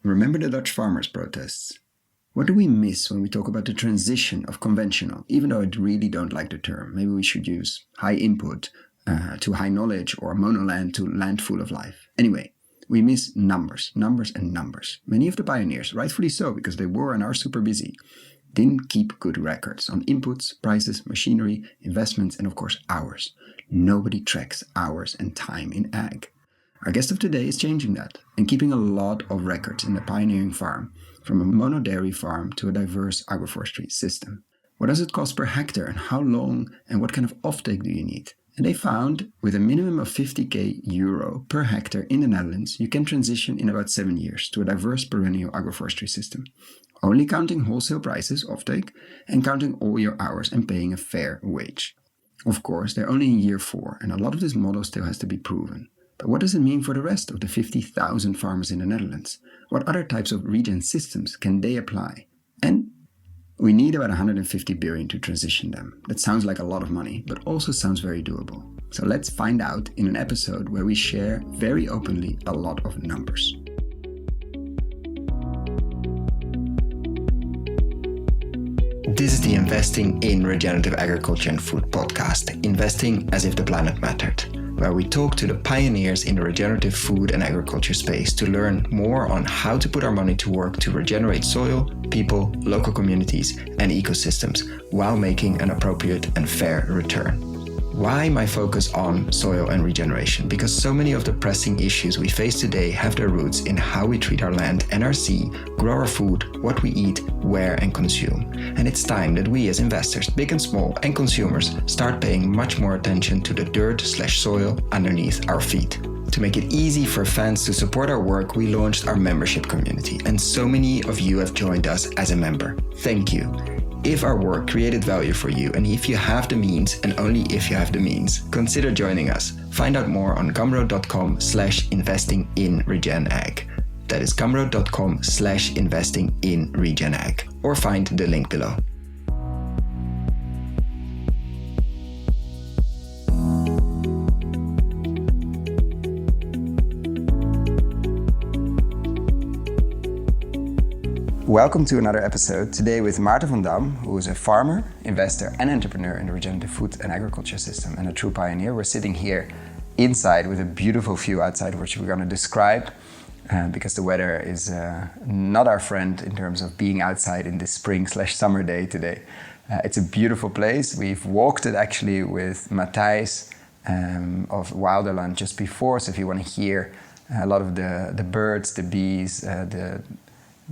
Remember the Dutch farmers' protests? What do we miss when we talk about the transition of conventional, even though I really don't like the term? Maybe we should use high input to high knowledge, or monoland to land full of life. Anyway, we miss numbers and numbers. Many of the pioneers, rightfully so, because they were and are super busy, didn't keep good records on inputs, prices, machinery, investments, and of course hours. Nobody tracks hours and time in ag. Our guest of today is changing that and keeping a lot of records in the pioneering farm, from a mono-dairy farm to a diverse agroforestry system. What does it cost per hectare, and how long, and what kind of offtake do you need? And they found, with a minimum of €50,000 per hectare in the Netherlands, you can transition in about 7 years to a diverse perennial agroforestry system, only counting wholesale prices, offtake, and counting all your hours and paying a fair wage. Of course, they're only in year 4, and a lot of this model still has to be proven. But what does it mean for the rest of the 50,000 farmers in the Netherlands? What other types of regen systems can they apply? And we need about 150 billion to transition them. That sounds like a lot of money, but also sounds very doable. So let's find out in an episode where we share very openly a lot of numbers. This is the Investing in Regenerative Agriculture and Food podcast, Investing as if the planet mattered, where we talk to the pioneers in the regenerative food and agriculture space to learn more on how to put our money to work to regenerate soil, people, local communities, and ecosystems while making an appropriate and fair return. Why my focus on soil and regeneration? Because so many of the pressing issues we face today have their roots in how we treat our land and our sea, grow our food, what we eat, where and consume. And it's time that we as investors, big and small, and consumers start paying much more attention to the dirt/soil underneath our feet. To make it easy for fans to support our work, we launched our membership community, and so many of you have joined us as a member. Thank you. If our work created value for you, and if you have the means, and only if you have the means, consider joining us. Find out more on gumroad.com/investing-in-regen-ag. That is gumroad.com/investing-in-regen-ag. Or find the link below. Welcome to another episode, today with Maarten van Dam, who is a farmer, investor and entrepreneur in the regenerative food and agriculture system and a true pioneer. We're sitting here inside with a beautiful view outside, which we're going to describe because the weather is not our friend in terms of being outside in this spring/summer day today. It's a beautiful place. We've walked it actually with Matthijs of Wilderland just before, so if you want to hear a lot of the birds, the bees,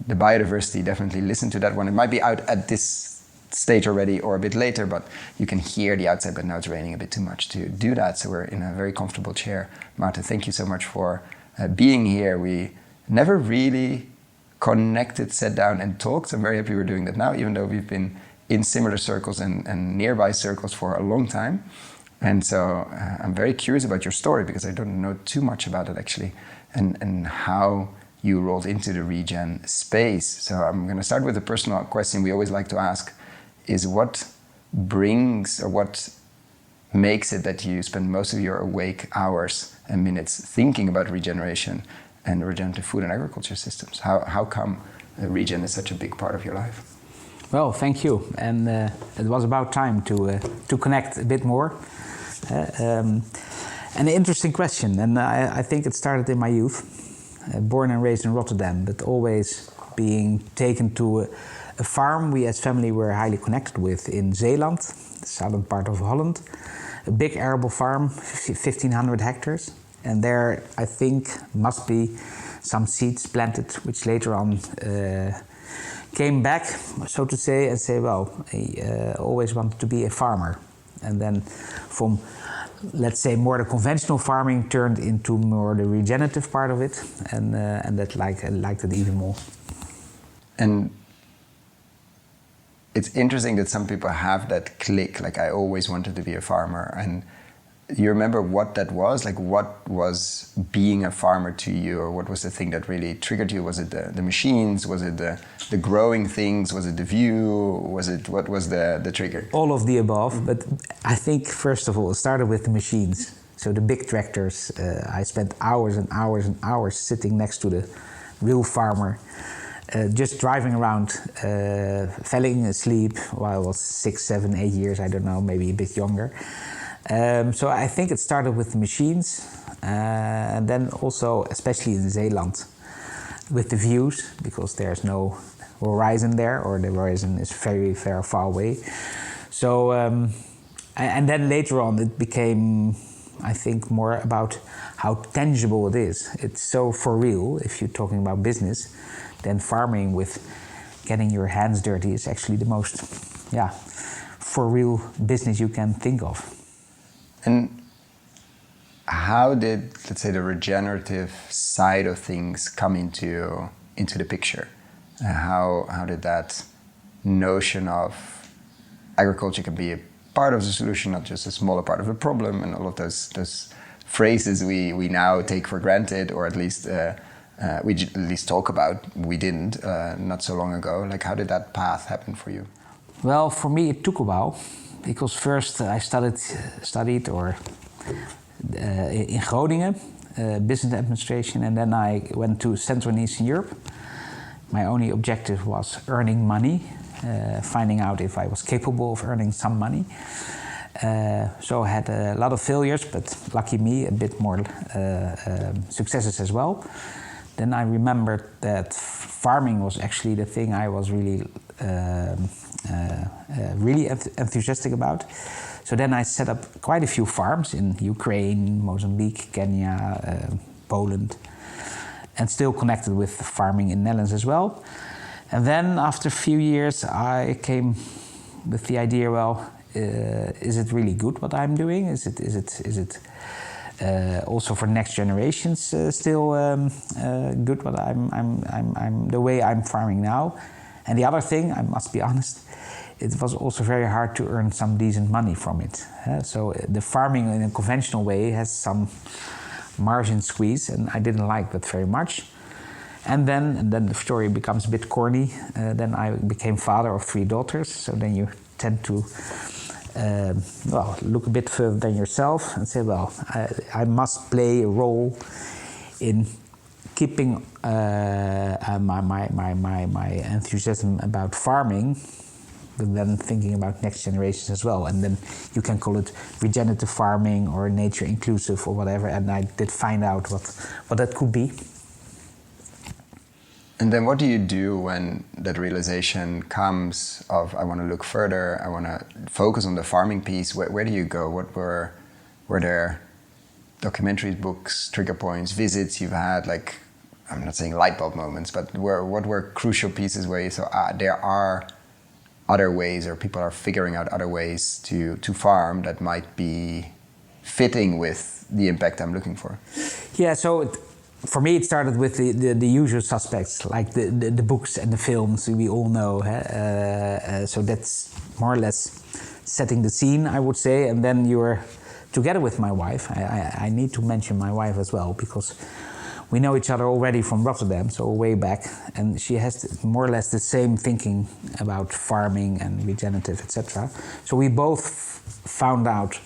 the biodiversity, definitely listen to that one. It might be out at this stage already or a bit later, but you can hear the outside, but now it's raining a bit too much to do that, so we're in a very comfortable chair. Maarten, thank you so much for being here. We never really connected, sat down and talked, so I'm very happy we're doing that now, even though we've been in similar circles and nearby circles for a long time. And so I'm very curious about your story, because I don't know too much about it actually, and how you rolled into the regen space. So I'm going to start with a personal question we always like to ask, is what brings or what makes it that you spend most of your awake hours and minutes thinking about regeneration and regenerative food and agriculture systems? How come regen is such a big part of your life? Well, thank you. And it was about time to connect a bit more. An interesting question, and I think it started in my youth. Born and raised in Rotterdam, but always being taken to a farm we as family were highly connected with in Zeeland, the southern part of Holland. A big arable farm, 1,500 hectares. And there, I think, must be some seeds planted, which later on came back, so to say, and say, well, I always wanted to be a farmer. And then from, let's say, more the conventional farming turned into more the regenerative part of it, and that I liked it even more. And it's interesting that some people have that click, like I always wanted to be a farmer. And you remember what that was? Like, what was being a farmer to you, or what was the thing that really triggered you? Was it the machines? Was it the growing things? Was it the view? What was the trigger? All of the above, but I think first of all it started with the machines. So the big tractors, I spent hours and hours and hours sitting next to real farmer, just driving around, falling asleep while I was 6, 7, 8 years, I don't know, maybe a bit younger. So I think it started with the machines, and then also, especially in Zeeland, with the views, because there's no horizon there, or the horizon is very, very far away. So, and then later on it became, I think, more about how tangible it is. It's so for real, if you're talking about business, then farming with getting your hands dirty is actually the most, for real business you can think of. And how did, let's say, the regenerative side of things come into the picture? How did that notion of agriculture can be a part of the solution, not just a smaller part of the problem, and all of those phrases we now take for granted, or at least we at least talk about, we didn't not so long ago. Like, how did that path happen for you? Well, for me it took a while, because first I studied in Groningen, business administration, and then I went to Central and Eastern Europe. My only objective was earning money, finding out if I was capable of earning some money. So I had a lot of failures, but lucky me, a bit more successes as well. Then I remembered that farming was actually the thing I was really enthusiastic about. So then I set up quite a few farms in Ukraine, Mozambique, Kenya, Poland, and still connected with farming in Netherlands as well. And then after a few years I came with the idea, well, is it really good what I'm doing? Is it also for next generations still good what I'm the way I'm farming now? And the other thing, I must be honest, it was also very hard to earn some decent money from it. So the farming in a conventional way has some margin squeeze, and I didn't like that very much. And then the story becomes a bit corny. Then I became father of 3 daughters, so then you tend to look a bit further than yourself and say, well, I must play a role in keeping my enthusiasm about farming, but then thinking about next generations as well. And then you can call it regenerative farming or nature inclusive or whatever. And I did find out what that could be. And then what do you do when that realization comes of, I want to look further, I want to focus on the farming piece? Where do you go? What were there documentaries, books, trigger points, visits you've had? Like, I'm not saying light bulb moments, but what were crucial pieces where you thought, there are other ways, or people are figuring out other ways to farm that might be fitting with the impact I'm looking for? Yeah, so for me it started with the usual suspects, like the books and the films we all know. So that's more or less setting the scene, I would say. And then you're together with my wife. I need to mention my wife as well, because we know each other already from Rotterdam, so way back, and she has more or less the same thinking about farming and regenerative, etc. So we both found out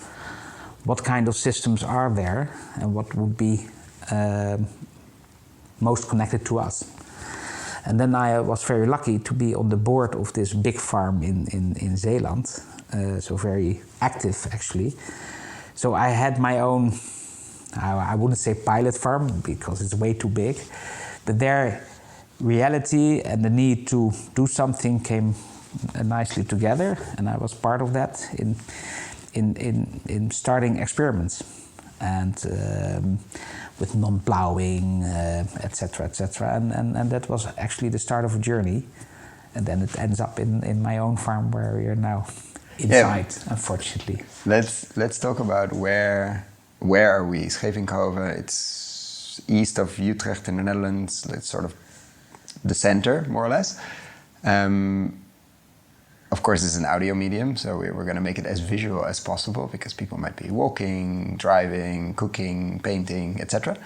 what kind of systems are there and what would be most connected to us. And then I was very lucky to be on the board of this big farm in Zeeland, so very active actually. So I had my own, I wouldn't say pilot farm because it's way too big, but their reality and the need to do something came nicely together, and I was part of that in starting experiments and with non-plowing, etc., etc. And that was actually the start of a journey, and then it ends up in my own farm where we are now inside, unfortunately. Let's talk about where are we? Schevichoven, it's east of Utrecht in the Netherlands. It's sort of the center, more or less. Of course, it's an audio medium, so we're going to make it as visual as possible because people might be walking, driving, cooking, painting, etc.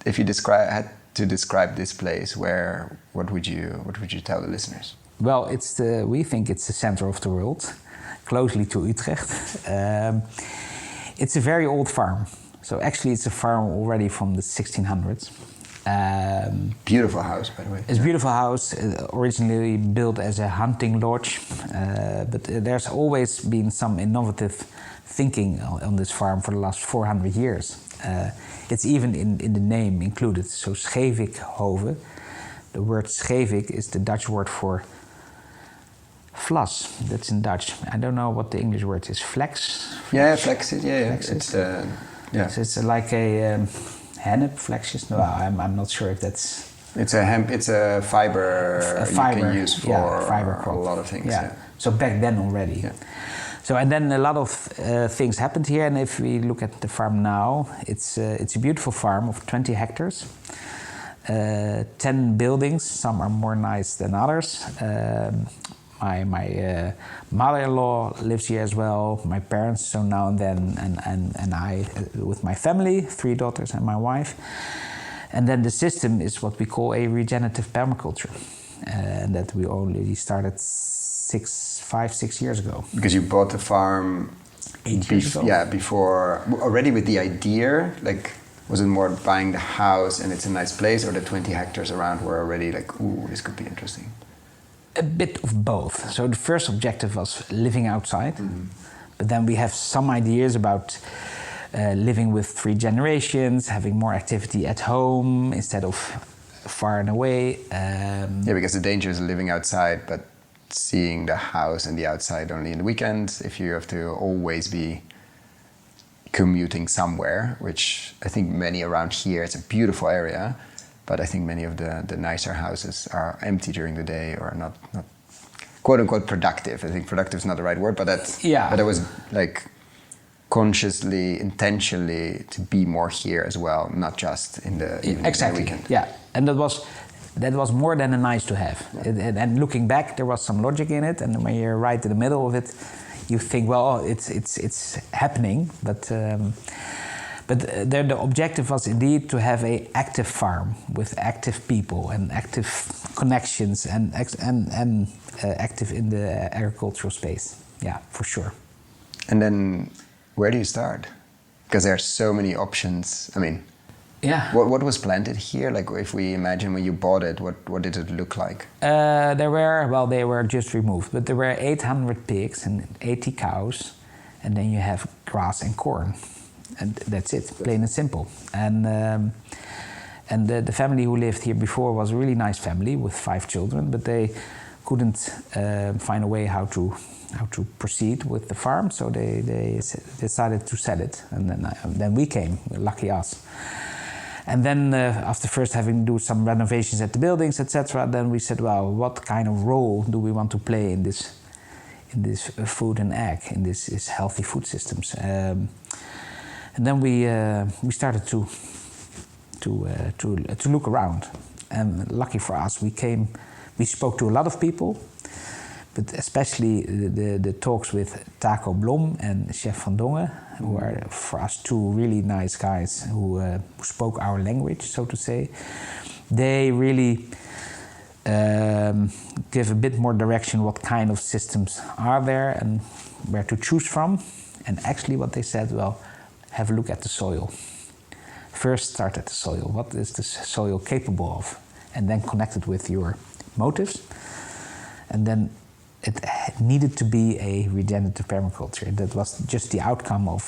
If you had to describe this place, what would you tell the listeners? Well, we think it's the center of the world, closely to Utrecht. It's a very old farm. So actually it's a farm already from the 1600s. Beautiful house, by the way. It's a beautiful house, originally built as a hunting lodge, but there's always been some innovative thinking on this farm for the last 400 years. It's even in the name included, so Schevichoven. The word Schevik is the Dutch word for vlas, that's in Dutch. I don't know what the English word is. Flex? Yeah, flex. Yeah. Flex. It's So it's like a hennep, flexes. No, I'm not sure if that's. It's a hemp. It's a fiber. Fiber you can use for fiber crop. a lot of things. Yeah. So back then already. Yeah. So and then a lot of things happened here. And if we look at the farm now, it's a beautiful farm of 20 hectares. 10 buildings. Some are more nice than others. My mother-in-law lives here as well, my parents, so now and then, and I with my family, 3 daughters and my wife. And then the system is what we call a regenerative permaculture, and that we only started 5-6 years ago. Because you bought the farm 8 years ago. Yeah, before, already with the idea, like, was it more buying the house and it's a nice place, or the 20 hectares around were already like, ooh, this could be interesting? A bit of both. So the first objective was living outside, but then we have some ideas about living with 3 generations, having more activity at home instead of far and away. Yeah, because the danger is living outside, but seeing the house and the outside only in the weekends, if you have to always be commuting somewhere, which I think many around here, it's a beautiful area, but I think many of the nicer houses are empty during the day or not quote unquote productive. I think productive is not the right word, but but it was like consciously, intentionally to be more here as well, not just in the evening and the weekend. Yeah, and that was more than a nice to have. Yeah. And looking back, there was some logic in it, and when you're right in the middle of it, you think, well, it's happening, but the objective was indeed to have an active farm with active people and active connections and active in the agricultural space. Yeah, for sure. And then, where do you start? Because there are so many options. I mean, yeah. What was planted here? Like, if we imagine when you bought it, what did it look like? They were just removed, but there were 800 pigs and 80 cows, and then you have grass and corn. And that's it, plain and simple. And the family who lived here before was a really nice family with 5 children, but they couldn't find a way how to proceed with the farm, so they decided to sell it. And then we came, lucky us. And then after first having to do some renovations at the buildings, etc., then we said, well, what kind of role do we want to play in this food and ag, in this healthy food systems? And then we started to look around, and lucky for us, we spoke to a lot of people, but especially the talks with Taco Blom and Chef Van Dongen, who are for us 2 really nice guys who spoke our language, so to say. They really give a bit more direction what kind of systems are there and where to choose from. And actually what they said, well, have a look at the soil. First start at the soil. What is the soil capable of? And then connect it with your motives. And then it needed to be a regenerative permaculture. That was just the outcome of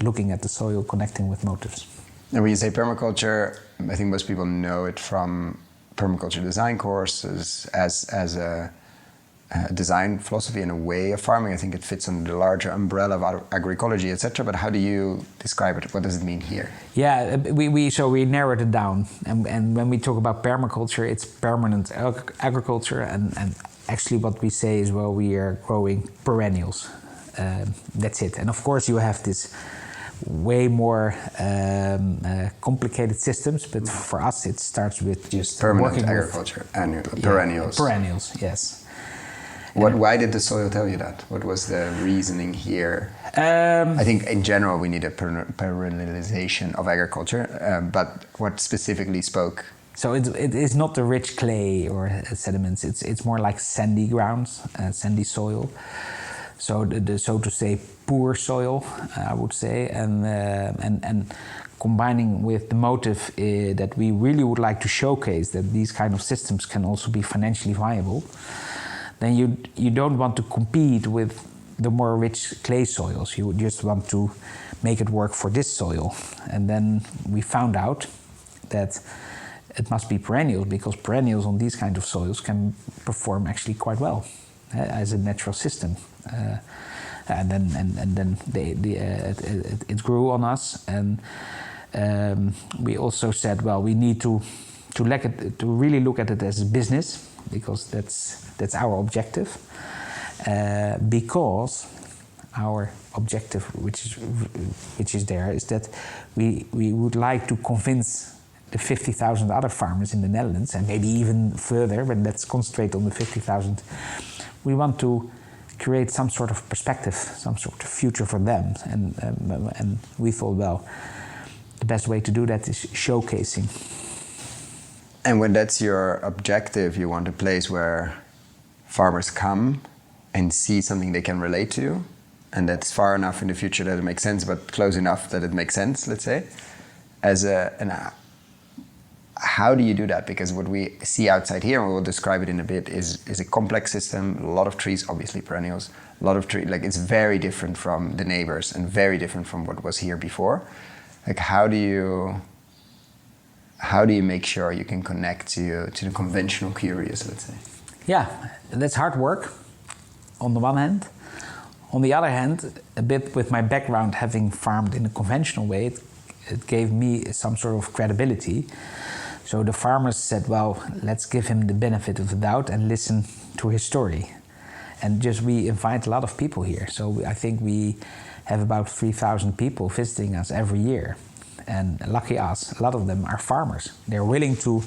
looking at the soil, connecting with motives. And when you say permaculture, I think most people know it from permaculture design courses as a design philosophy and a way of farming. I think it fits under the larger umbrella of agroecology, etc. But how do you describe it? What does it mean here? Yeah, we narrowed it down. And when we talk about permaculture, it's permanent agriculture. And actually what we say is, well, we are growing perennials. That's it. And of course you have this way more complicated systems, but for us it starts with just permanent agriculture, perennials. Perennials, yes. Why did the soil tell you that? What was the reasoning here? I think in general we need a perennialization of agriculture, but what specifically spoke? So it is not the rich clay or sediments. It's more like sandy grounds, sandy soil. So the so to say poor soil, I would say, and combining with the motive that we really would like to showcase that these kind of systems can also be financially viable, then you don't want to compete with the more rich clay soils. You just want to make it work for this soil. And then we found out that it must be perennials, because perennials on these kind of soils can perform actually quite well as a natural system. And then it grew on us, and we also said, well, we need to really look at it as a business, because that's our objective. Because our objective, which is there, is that we would like to convince the 50,000 other farmers in the Netherlands, and maybe even further, but let's concentrate on the 50,000. We want to create some sort of perspective, some sort of future for them, and we thought, well, the best way to do that is showcasing. And when that's your objective, you want a place where farmers come and see something they can relate to, and that's far enough in the future that it makes sense, but close enough that it makes sense, let's say. How do you do that? Because what we see outside here, and we'll describe it in a bit, is a complex system, a lot of trees, obviously perennials, a lot of trees, like it's very different from the neighbors and very different from what was here before. Like how do you make sure you can connect to the conventional curious, let's say? Yeah, that's hard work on the one hand. On the other hand, a bit with my background having farmed in a conventional way, it gave me some sort of credibility. So the farmers said, well, let's give him the benefit of the doubt and listen to his story. And we invite a lot of people here. So I think we have about 3,000 people visiting us every year. And lucky us, a lot of them are farmers. They're willing to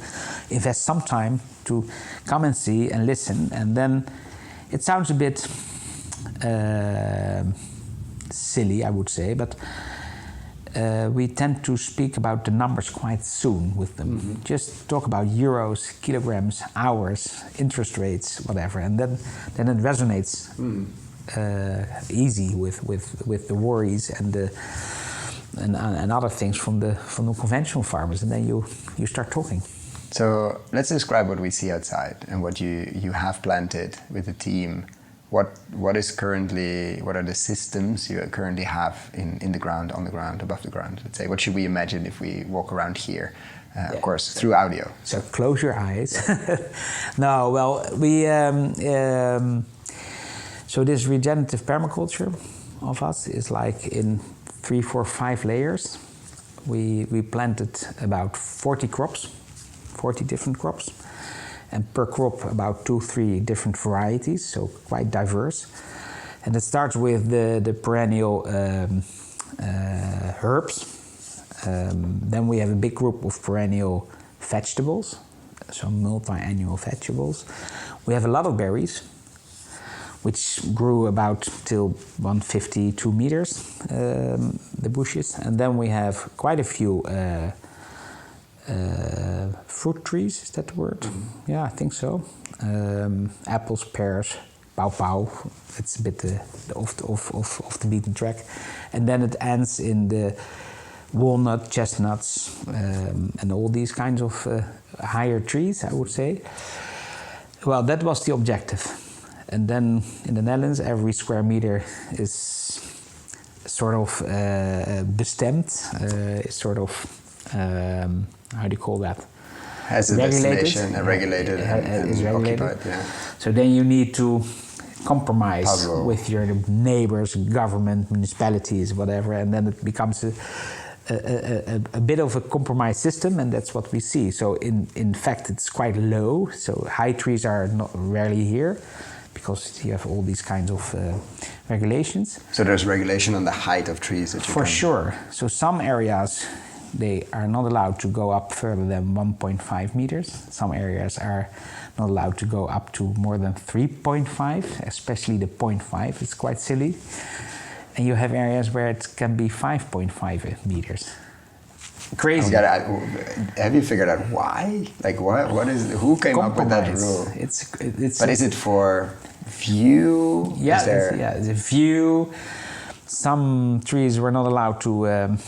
invest some time to come and see and listen. And then it sounds a bit silly, I would say, but we tend to speak about the numbers quite soon with them. Mm-hmm. Just talk about euros, kilograms, hours, interest rates, whatever, and then it resonates easy with the worries and other things from the conventional farmers, and then you start talking. So let's describe what we see outside and what you have planted with the team. What are the systems you currently have in the ground, on the ground, above the ground? Let's say, what should we imagine if we walk around here? Of course, through audio. So close your eyes. No, well, so this regenerative permaculture of us is like in 3, 4, 5 layers. We planted about 40 different crops. And per crop about 2-3 different varieties, so quite diverse. And it starts with the perennial herbs. Then we have a big group of perennial vegetables, so multi-annual vegetables. We have a lot of berries, which grew about till 150, 2 meters, the bushes. And then we have quite a few fruit trees, is that the word? Mm-hmm. Yeah, I think so. Apples, pears, pawpaw. It's a bit off the beaten track. And then it ends in the walnut, chestnuts, and all these kinds of higher trees, I would say. Well, that was the objective. And then in the Netherlands, every square meter is sort of bestemd, sort of how do you call that? Has a destination, regulated, and occupied. Yeah. So then you need to compromise with your neighbors, government, municipalities, whatever, and then it becomes a bit of a compromise system, and that's what we see. So in fact, it's quite low. So high trees are not rarely here, because you have all these kinds of regulations. So there's regulation on the height of trees that you For sure. So some areas, they are not allowed to go up further than 1.5 meters. Some areas are not allowed to go up to more than 3.5, especially the 0.5. It's quite silly. And you have areas where it can be 5.5 meters. Crazy. Have you figured out why? Like what is? Who came up with that rule? But is it for view? Yeah, it's a view. Some trees were not allowed to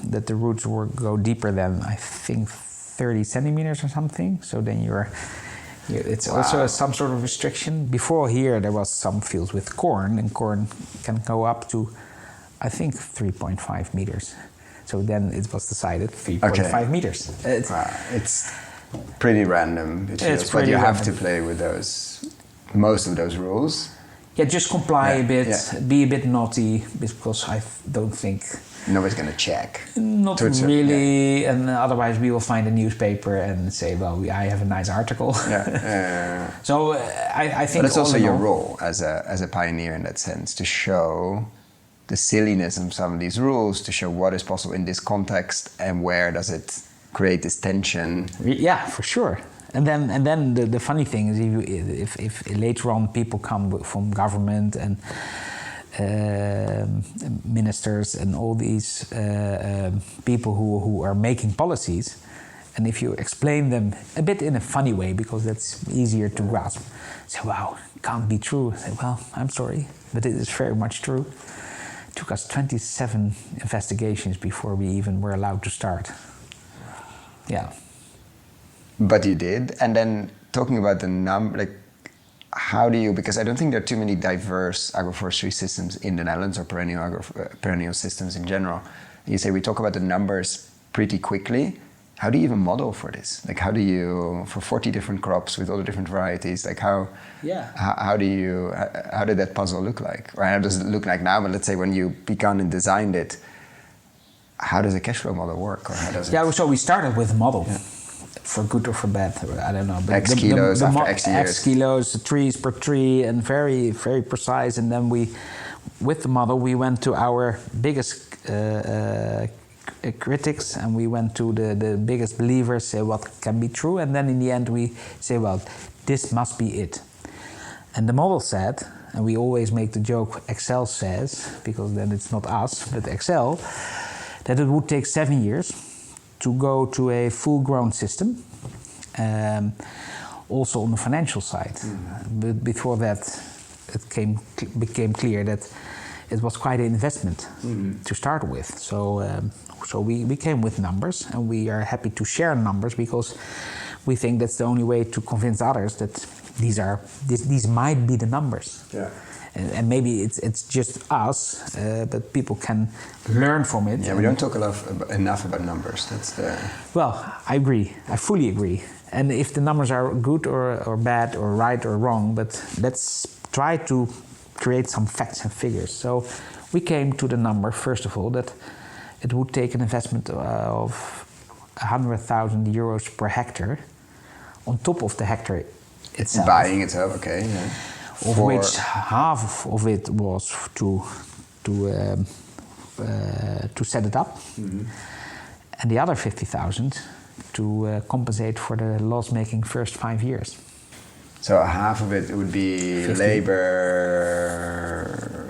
that the roots go deeper than, I think, 30 centimeters or something. So then it's also some sort of restriction. Before here, there was some fields with corn, and corn can go up to, I think, 3.5 meters. So then it was decided 3.5 meters. It's pretty random. But you have to play with most of those rules. Yeah, just comply a bit, be a bit naughty, because I don't think... Nobody's going to check. Not really, and otherwise we will find a newspaper and say, well, I have a nice article. So I think... But it's also your role as a pioneer in that sense, to show the silliness of some of these rules, to show what is possible in this context and where does it create this tension. Yeah, for sure. And then the funny thing is, if later on people come from government and ministers and all these people who are making policies, and if you explain them a bit in a funny way, because that's easier to grasp, say, wow, it can't be true. I say, well, I'm sorry, but it is very much true. It took us 27 investigations before we even were allowed to start. Yeah. But you did. And then talking about the how do you, because I don't think there are too many diverse agroforestry systems in the Netherlands, or perennial systems in general. You say we talk about the numbers pretty quickly. How do you even model for this? Like, how do you, for 40 different crops with all the different varieties, like how did that puzzle look like? Or how does it look like now? But let's say when you began and designed it, how does a cash flow model work? Or how does it? Yeah, so we started with a model. Yeah. For good or for bad, I don't know. But X kilos after X years. X kilos, trees per tree, and very, very precise. And then with the model, we went to our biggest critics, and we went to the biggest believers, say what can be true. And then in the end, we say, well, this must be it. And the model said, and we always make the joke, Excel says, because then it's not us, but Excel, that it would take 7 years to go to a full-grown system, also on the financial side. But before that, it became clear that it was quite an investment to start with. So we came with numbers, and we are happy to share numbers, because we think that's the only way to convince others that these might be the numbers. Yeah. And maybe it's just us, but people can learn from it. Yeah, we don't talk enough about numbers. Well, I agree. I fully agree. And if the numbers are good or bad or right or wrong, but let's try to create some facts and figures. So we came to the number, first of all, that it would take an investment of 100,000 euros per hectare on top of the hectare itself. Buying itself, okay. Yeah. Of which half of it was to set it up, and the other 50,000 to compensate for the loss-making first 5 years. So half of it would be 50. Labor,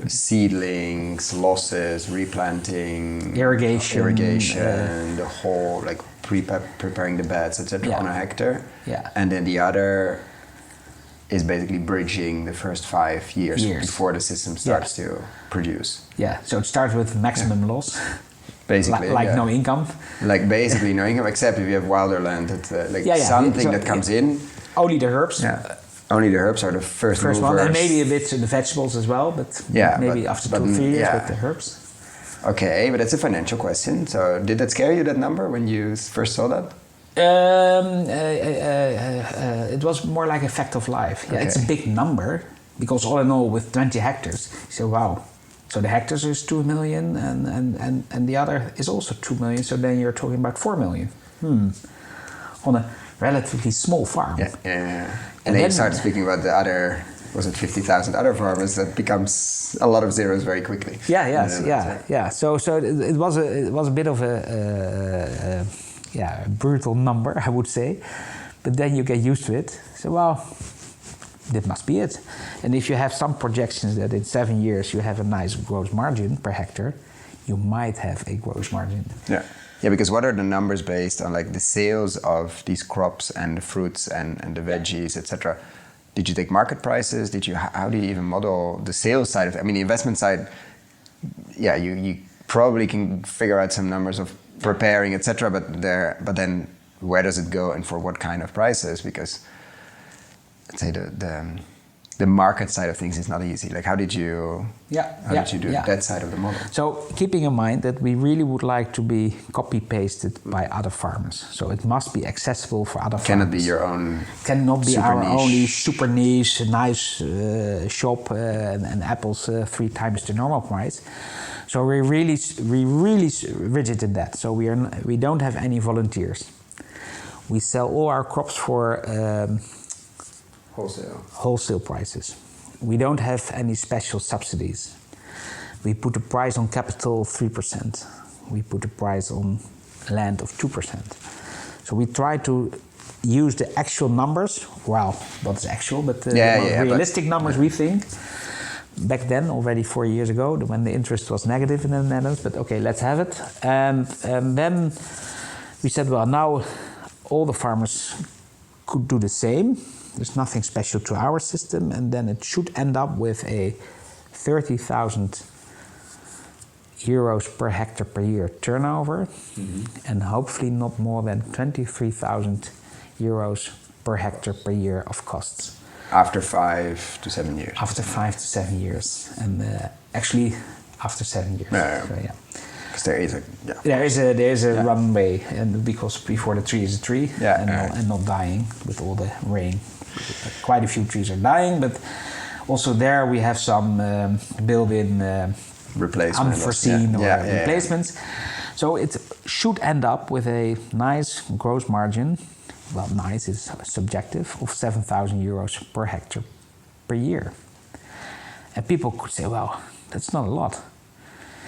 seedlings, losses, replanting, irrigation, the whole preparing the beds, etc. On a hectare. Yeah. And then the other is basically bridging the first 5 years before the system starts to produce. Yeah, so it starts with maximum loss. Basically, no income. Like basically no income, except if you have wilder land, something that comes in. Only the herbs. Yeah, only the herbs are the first movers. One, and maybe a bit the vegetables as well, but maybe after 2 or 3 years with the herbs. Okay, but that's a financial question. So did that scare you, that number, when you first saw that? It was more like a fact of life. Yeah, it's a big number, because all in all, with 20 hectares, you say, wow, so the hectares is 2 million and the other is also 2 million, so then you're talking about 4 million. On a relatively small farm. Yeah. And then you start speaking about the other, was it 50,000 other farmers, that becomes a lot of zeros very quickly. Yeah. So it was a bit of a brutal number, I would say, but then you get used to it. So, well, that must be it. And if you have some projections that in 7 years you have a nice gross margin per hectare, you might have a gross margin. Yeah, because what are the numbers based on, like the sales of these crops and the fruits and the veggies, etc.? Did you take market prices? How do you even model the sales side of it? I mean, the investment side, you probably can figure out some numbers of preparing, etc. But then where does it go and for what kind of prices? Because let's say the market side of things is not easy. Like how did you do that side of the model? So keeping in mind that we really would like to be copy pasted by other farmers. So it must be accessible for other Cannot farmers. be your own. Cannot be super our niche. only super niche, nice shop and apples 3 times the normal price. So we're really rigid in that. So we don't have any volunteers. We sell all our crops for wholesale prices. We don't have any special subsidies. We put a price on capital 3%. We put a price on land of 2%. So we try to use the actual numbers. Well, not as actual, but the realistic numbers we think. Back then, already 4 years ago, when the interest was negative in the Netherlands, but okay, let's have it. And then we said, well, now all the farmers could do the same. There's nothing special to our system, and then it should end up with a 30,000 euros per hectare per year turnover, and hopefully not more than 23,000 euros per hectare per year of costs. After 5 to 7 years. After 5 to 7 years, and actually after 7 years. So, yeah. Because there is a runway, and because before the tree is a tree, and not dying with all the rain. Quite a few trees are dying, but also there we have some built-in unforeseen replacements. So it should end up with a nice gross margin. Well, nice is subjective, of 7,000 euros per hectare per year. And people could say, well, that's not a lot.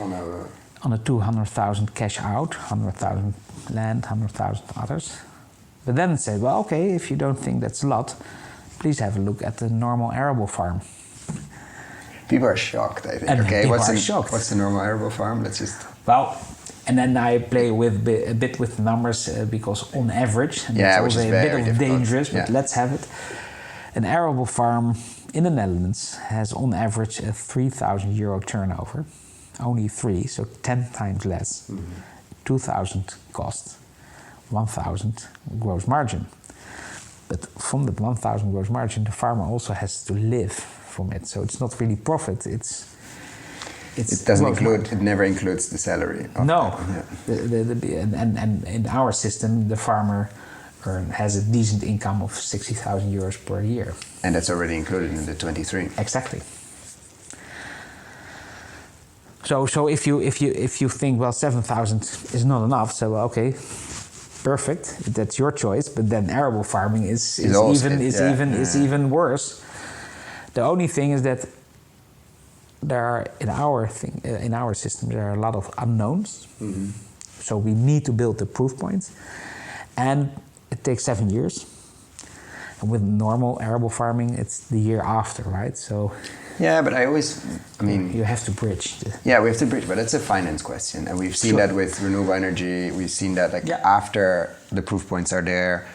On a 200,000 cash out, 100,000 land, 100,000 others. But then say, well, okay, if you don't think that's a lot, please have a look at the normal arable farm. People are shocked, I think. And okay, shocked. What's the normal arable farm? Let's just... Well, and then I play a bit with numbers because on average, and that's also a bit of dangerous, but let's have it. An arable farm in the Netherlands has on average a 3,000 euro turnover. Only 3, so 10 times less. 2,000 cost, 1,000 gross margin. But from that 1,000 gross margin, the farmer also has to live from it. So it's not really profit. It doesn't include. It never includes the salary. No. And in our system, the farmer has a decent income of 60,000 euros per year. And that's already included in the 23. Exactly. So if you think, well, 7,000 is not enough, so okay, perfect, that's your choice. But then arable farming is even worse. The only thing is that there are in our system there are a lot of unknowns. So we need to build the proof points, and it takes 7 years. And with normal arable farming, it's the year after, right? So. Yeah, but you have to bridge. We have to bridge, but it's a finance question, and we've seen that with renewable energy. We've seen that after the proof points are there,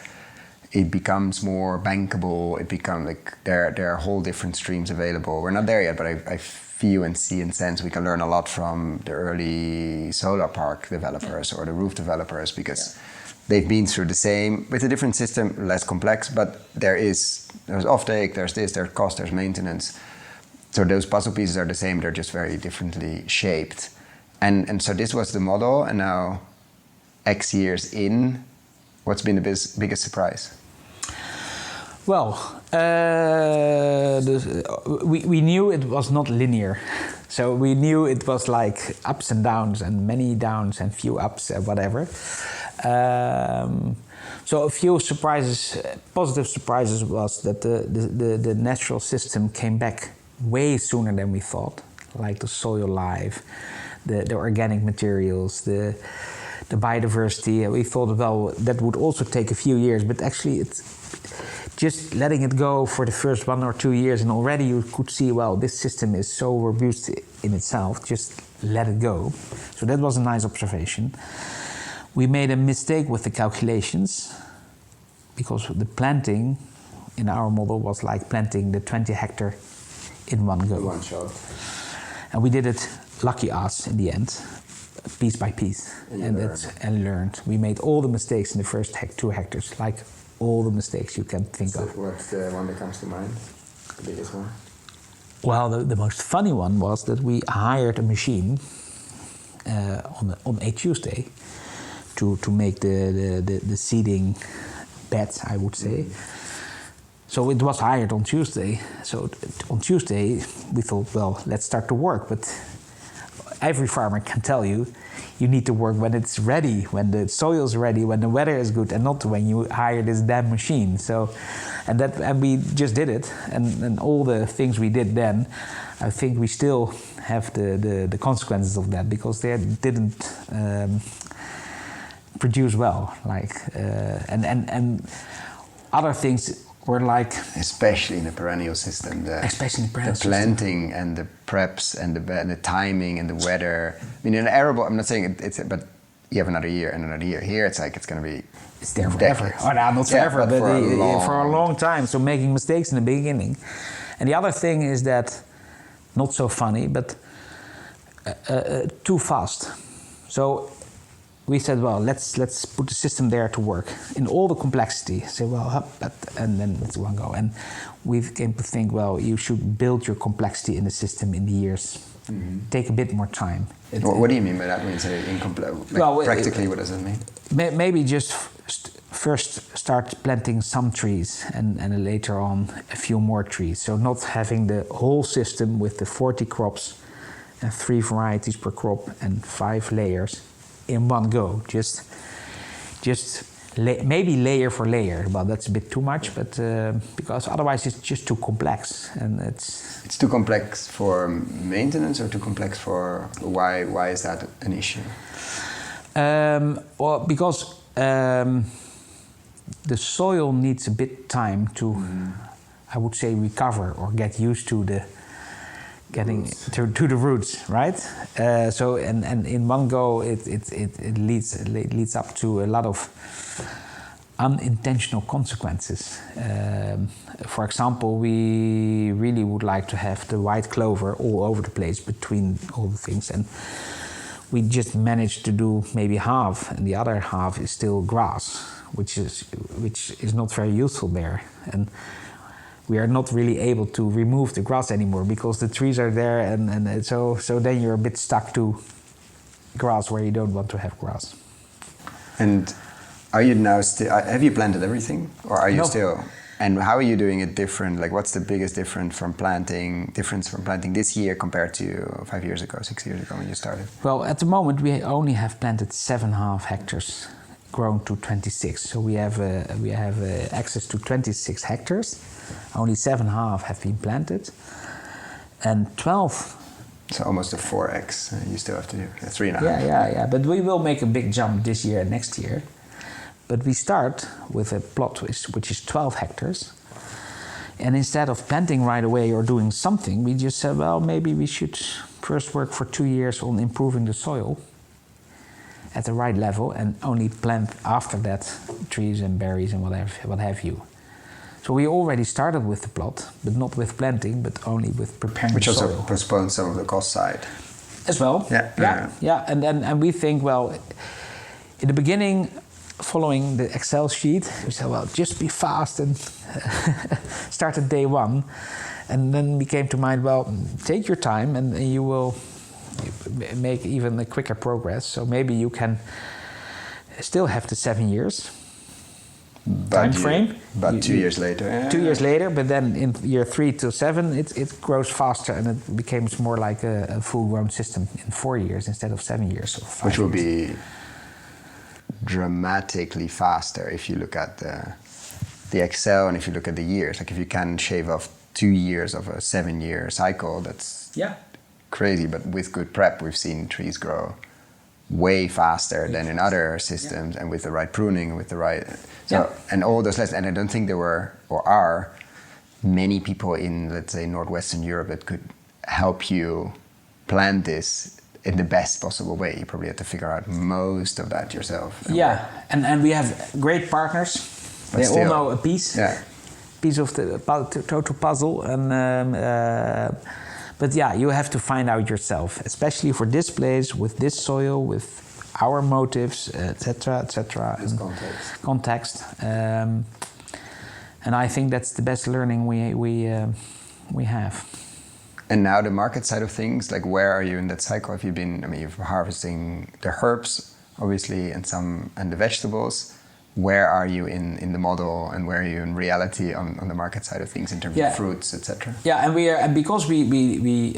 it becomes more bankable. It becomes like there are whole different streams available. We're not there yet, but I feel and see and sense we can learn a lot from the early solar park developers or the roof developers because they've been through the same with a different system, less complex, but there's offtake, there's this, there's cost, there's maintenance. So those puzzle pieces are the same, they're just very differently shaped. And so this was the model, and now X years in, what's been the biggest surprise? Well, we knew it was not linear. So we knew it was like ups and downs and many downs and few ups and whatever. So a few surprises, positive surprises was that the natural system came back way sooner than we thought, like the soil life, the organic materials, the biodiversity. We thought, well, that would also take a few years, but actually it's just letting it go for the first 1 or 2 years, and already you could see, well, this system is so robust in itself, just let it go. So that was a nice observation. We made a mistake with the calculations, because the planting in our model was like planting the 20 hectare in one go. One shot. And we did it, lucky us in the end, piece by piece, and learned. We made all the mistakes in the first 2 hectares, like all the mistakes you can think of. What's the one that comes to mind? The biggest one? Well, the most funny one was that we hired a machine on a Tuesday to make the seeding beds, I would say. So it was hired on Tuesday. So on Tuesday we thought, well, let's start to work. But every farmer can tell you, you need to work when it's ready, when the soil is ready, when the weather is good, and not when you hire this damn machine. So, and we just did it, and all the things we did then, I think we still have the consequences of that, because they didn't produce well, like and other things were like, especially in the perennial system, the planting and the preps and the timing and the weather. I mean, in arable, I'm not saying it's, but you have another year and another year. Here, it's like it's going to be. It's there forever. Oh, no, not forever, but for a long time. So making mistakes in the beginning, and the other thing is that, not so funny, but too fast. So we said, well, let's put the system there to work in all the complexity. Say, well, and then let's one go. And we came to think, well, you should build your complexity in the system in the years. Mm-hmm. Take a bit more time. What do you mean by that when you say incomplete? Well, practically, what does it mean? Maybe just first start planting some trees and later on a few more trees. So not having the whole system with the 40 crops and 3 varieties per crop and 5 layers in one go. Just maybe layer for layer. Well, that's a bit too much, but because otherwise it's just too complex, and it's too complex for maintenance, or too complex for why is that an issue? Well, because the soil needs a bit time to, I would say, recover or get used to the to the roots, right? So and in one go it leads up to a lot of unintentional consequences. For example, we really would like to have the white clover all over the place between all the things, and we just managed to do maybe half, and the other half is still grass, which is not very useful there. And we are not really able to remove the grass anymore because the trees are there, and so then you're a bit stuck to grass where you don't want to have grass. And are you now still? Have you planted everything, or are you still? And how are you doing it different? Like, what's the biggest difference from planting this year compared to 5 years ago, 6 years ago when you started? Well, at the moment we only have planted 7.5 hectares, grown to 26. So we have access to 26 hectares. Only 7.5 have been planted, and 12. So almost a 4x. You still have to do 3.5. Yeah. But we will make a big jump this year and next year. But we start with a plot which is 12 hectares. And instead of planting right away or doing something, we just said, well, maybe we should first work for 2 years on improving the soil at the right level, and only plant after that trees and berries and what have you. So we already started with the plot, but not with planting, but only with preparing the soil. Which also postpones some of the cost side. As well. Yeah. And we think, well, in the beginning, following the Excel sheet, we said, well, just be fast and start at day one. And then we came to mind, well, take your time and you will make even a quicker progress. So maybe you can still have the 7 years time frame. But 2 years later. Yeah. 2 years later, but then in year 3 to 7, it grows faster, and it becomes more like a full-grown system in 4 years instead of 7 years or 5 Which will years. be dramatically faster if you look at the Excel and if you look at the years. Like if you can shave off 2 years of a 7-year cycle, that's crazy. But with good prep, we've seen trees grow way faster than in other systems, and with the right pruning, with the right and all those lessons. And I don't think there were or are many people in, let's say, Northwestern Europe that could help you plan this in the best possible way. You probably had to figure out most of that yourself. And we have great partners. They all know a piece of the total puzzle, and But yeah, you have to find out yourself, especially for this place, with this soil, with our motives, etc., etc. This context. Context. And I think that's the best learning we have. And now the market side of things, like where are you in that cycle? Have you been, I mean, you're harvesting the herbs, obviously, and the vegetables. Where are you in the model, and where are you in reality on the market side of things in terms of fruits, etc.? Yeah, and because we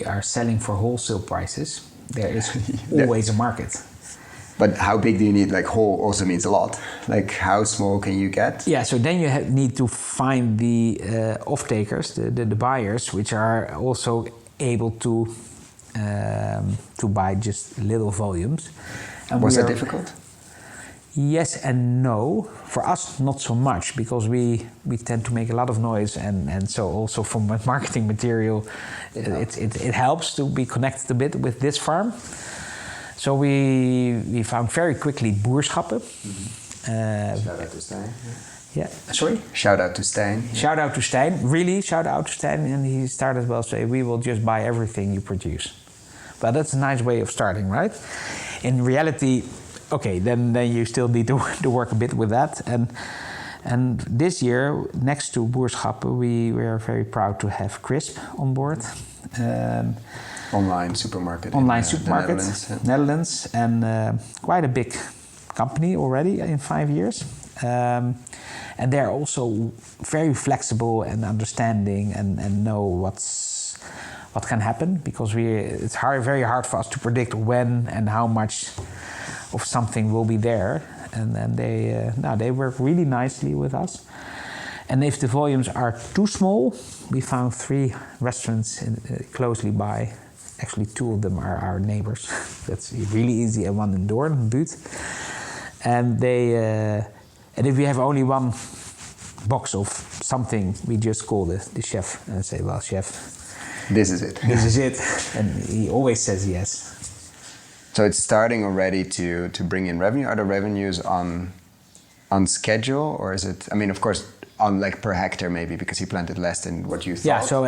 are selling for wholesale prices, there is always a market. But how big do you need? Like whole also means a lot. Like how small can you get? Yeah, so then you need to find the off-takers, the buyers, which are also able to buy just little volumes. And was that difficult? Yes and no. For us, not so much, because we tend to make a lot of noise, and so also from marketing material, it helps to be connected a bit with this farm. So we found very quickly boerschappen. Shout out to Stijn. Yeah, sorry? Shout out to Stijn. Shout out to Stijn, really shout out to Stijn. And he started well, say, we will just buy everything you produce. But that's a nice way of starting, right? In reality, okay, then you still need to work a bit with that. And this year, next to boerschappen, we are very proud to have Crisp on board. Online supermarket. Netherlands, yeah. Netherlands, and quite a big company already in 5 years. And they're also very flexible and understanding and know what can happen, because it's very hard for us to predict when and how much of something will be there. And then they work really nicely with us. And if the volumes are too small, we found 3 restaurants closely by. Actually, 2 of them are our neighbors. That's really easy. And 1 in Doorn, Buut. And and if we have only 1 box of something, we just call the chef and say, "Well, chef, this is it. This is it." And he always says yes. So it's starting already to bring in revenue. Are the revenues on schedule, or is it? I mean, of course, on like per hectare maybe, because you planted less than what you thought. So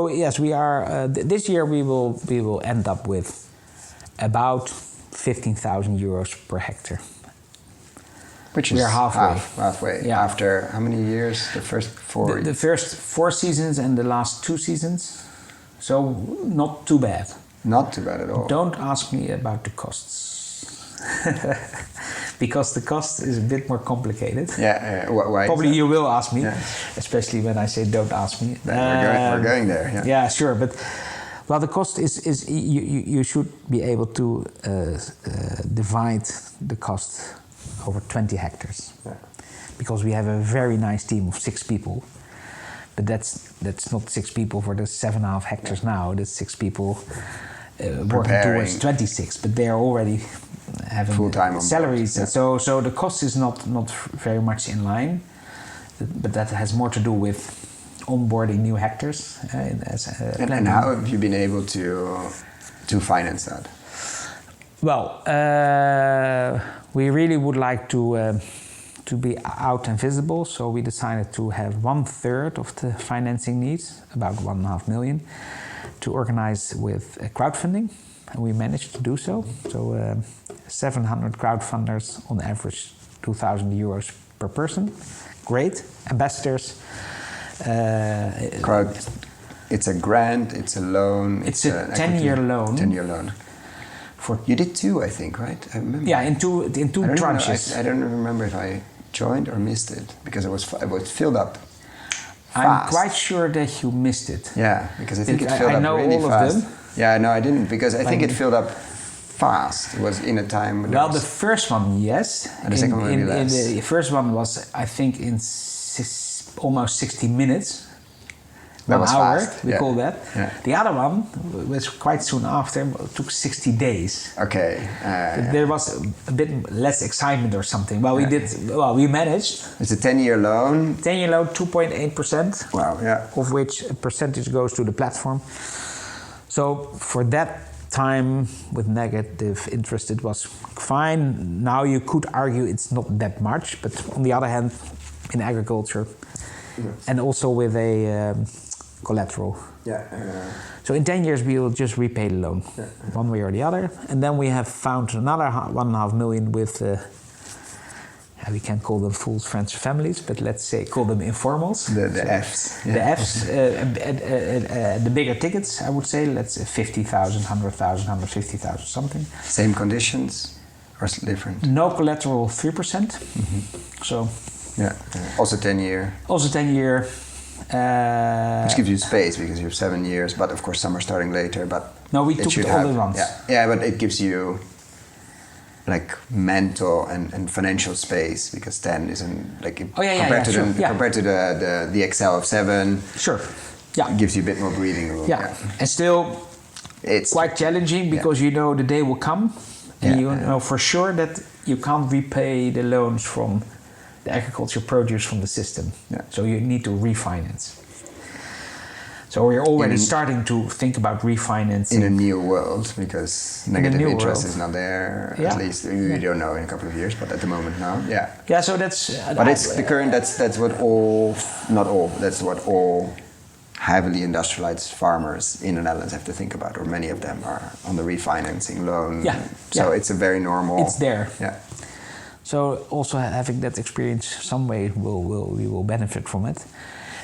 yes, we are. This year we will end up with about 15,000 euros per hectare. Which we is are halfway. Halfway. Yeah. After how many years? The first 4. The first 4 seasons and the last 2 seasons. So not too bad. Not too bad at all. Don't ask me about the costs. Because the cost is a bit more complicated. Yeah, why? Probably you will ask me, yeah. Especially when I say don't ask me. We're going there. Yeah. Yeah, sure, but well, the cost is you should be able to divide the cost over 20 hectares, because we have a very nice team of 6 people. But that's not 6 people for the 7.5 hectares now. That's 6 people working towards 26, but they are already having full-time salaries. Yeah. So the cost is not very much in line, but that has more to do with onboarding new hectares. And how have you been able to finance that? Well, we really would like to be out and visible, so we decided to have 1/3 of the financing needs, about 1.5 million, to organize with crowdfunding, and we managed to do so. So 700 crowdfunders, on average 2,000 euros per person. Great. Ambassadors. It's a grant, it's a loan. It's a 10-year loan. 10-year loan. You did 2, I think, right? I remember. Yeah, in two tranches. I don't remember if I joined or missed it, because it was filled up fast. I'm quite sure that you missed it. Yeah, because I think it filled up really fast. Of them. Yeah, no, I didn't, because I think it filled up fast. It was in a time. Well, the first one, yes. And the second one, maybe less. The first one was, I think, in almost 60 minutes. That was hour, fast. we call that. Yeah. The other one was quite soon after. It took 60 days. Okay. There was a bit less excitement or something. Well, we managed. It's a 10-year loan. 10-year loan, 2.8%. Wow, yeah. Of which a percentage goes to the platform. So for that time with negative interest, it was fine. Now you could argue it's not that much, but on the other hand, in agriculture, and also with a collateral. Yeah. So in 10 years we will just repay the loan, one way or the other. And then we have found another 1.5 million with, we can't call them fools, friends, families, but let's say call them informals. The Fs. The Fs, the bigger tickets, I would say, let's say 50,000, 100,000, 150,000, something. Same conditions or different? No collateral, 3%. So. Yeah. Also 10 year. Also 10 year. Which gives you space because you have 7 years, but of course some are starting later. But no, we took it all at once. Yeah, but it gives you like mental and financial space because 10 isn't like compared to the Excel of 7. Sure. Yeah. It gives you a bit more breathing room. Yeah. And still it's quite challenging because you know the day will come and you know for sure that you can't repay the loans from the agriculture produce from the system. Yeah. So you need to refinance. So we're already starting to think about refinancing. In a new world, because negative interest is not there, at least. You don't know in a couple of years, but at the moment now, Yeah, so that's... But it's the current, that's what all, not all, that's what all heavily industrialized farmers in the Netherlands have to think about, or many of them are on the refinancing loan. So it's a very normal... It's there. Yeah. So also having that experience some way we will benefit from it.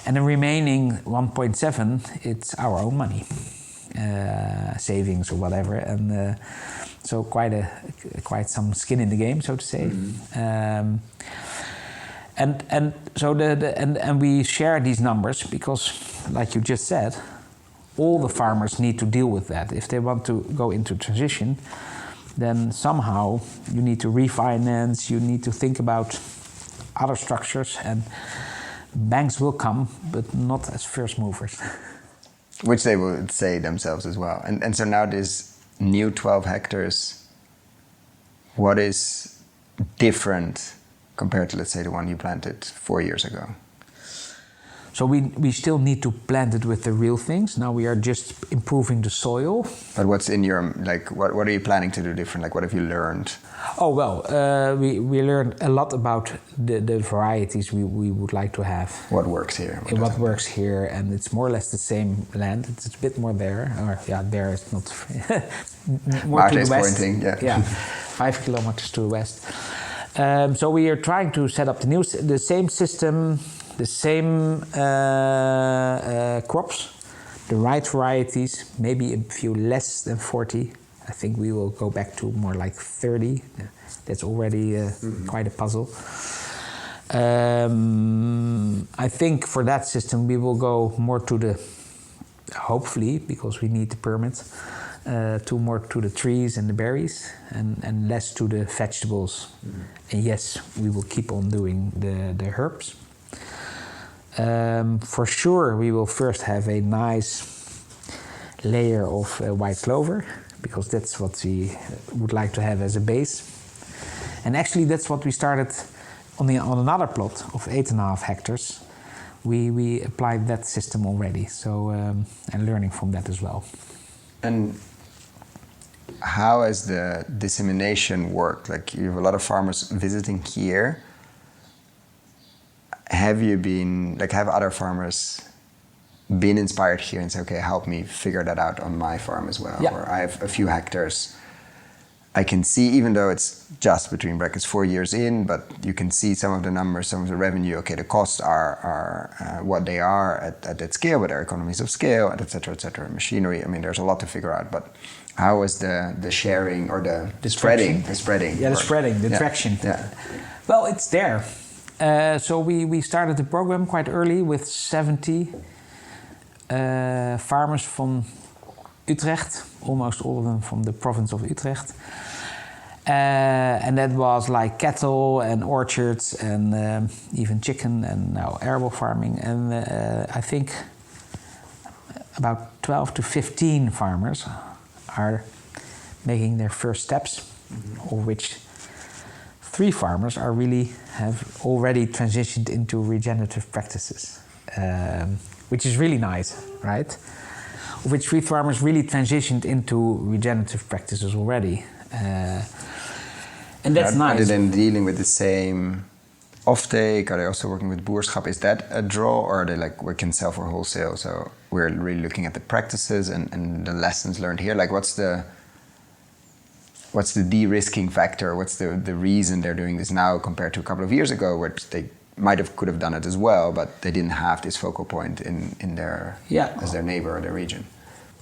And the remaining 1.7, it's our own money, savings or whatever, and so quite some skin in the game, so to say. And we share these numbers because, like you just said, all the farmers need to deal with that. If they want to go into transition, then somehow you need to refinance, you need to think about other structures, and banks will come, but not as first movers. Which they would say themselves as well. And so now this new 12 hectares, what is different compared to, let's say, the one you planted 4 years ago? So we still need to plant it with the real things. Now we are just improving the soil. But what's in your, like, what are you planning to do different? Like, what have you learned? Oh, well, we learned a lot about the varieties we would like to have. What works here? What works here, and it's more or less the same land. It's a bit more there. Or, there is not... more Maarten to the is west. pointing, Yeah, 5 kilometers to the west. So we are trying to set up the same system, the same crops, the right varieties, maybe a few less than 40. I think we will go back to more like 30. That's already quite a puzzle. I think for that system we will go more to the, hopefully, because we need the permit, more to the trees and the berries and less to the vegetables. And yes, we will keep on doing the herbs. For sure, we will first have a nice layer of white clover, because that's what we would like to have as a base. And actually, that's what we started on another plot of 8.5 hectares. We applied that system already, so and learning from that as well. And how has the dissemination worked? Like, you have a lot of farmers visiting here. Have other farmers been inspired here and say, okay, help me figure that out on my farm as well? Or I have a few hectares. I can see, even though it's just between brackets 4 years in, but you can see some of the numbers, some of the revenue. Okay, the costs are what they are at that scale, but there are economies of scale, et cetera, machinery. I mean, there's a lot to figure out, but how is the sharing or the spreading? The spreading. Yeah, the spreading, the traction. Yeah. Well, it's there. So we started the program quite early with 70 farmers from Utrecht, almost all of them from the province of Utrecht. And that was like cattle and orchards and even chicken and now arable farming. And I think about 12 to 15 farmers are making their first steps, of which 3 farmers have already transitioned into regenerative practices, which is really nice, right? Of which 3 farmers really transitioned into regenerative practices already. And that's nice. Other than dealing with the same offtake? Are they also working with boerschap? Is that a draw, or are they like we can sell for wholesale? So we're really looking at the practices and the lessons learned here. Like what's the de-risking factor? What's the reason they're doing this now compared to a couple of years ago, where they could have done it as well, but they didn't have this focal point in their as their neighbor or their region.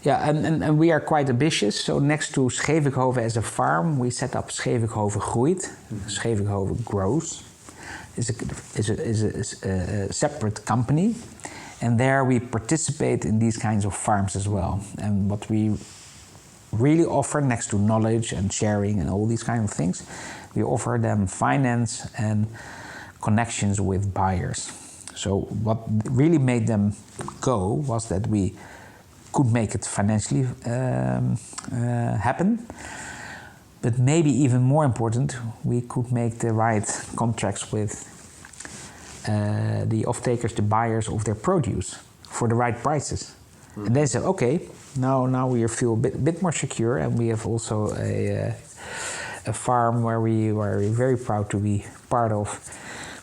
Yeah, and we are quite ambitious. So next to Schevichoven as a farm, we set up Schevichoven Groeit. Schevichoven Grows is a separate company, and there we participate in these kinds of farms as well. And what we really offer, next to knowledge and sharing and all these kind of things, we offer them finance and connections with buyers. So what really made them go was that we could make it financially happen, but maybe even more important, we could make the right contracts with the off-takers, the buyers of their produce, for the right prices. And they said, okay, now we feel a bit more secure, and we have also a farm where we're very proud to be part of,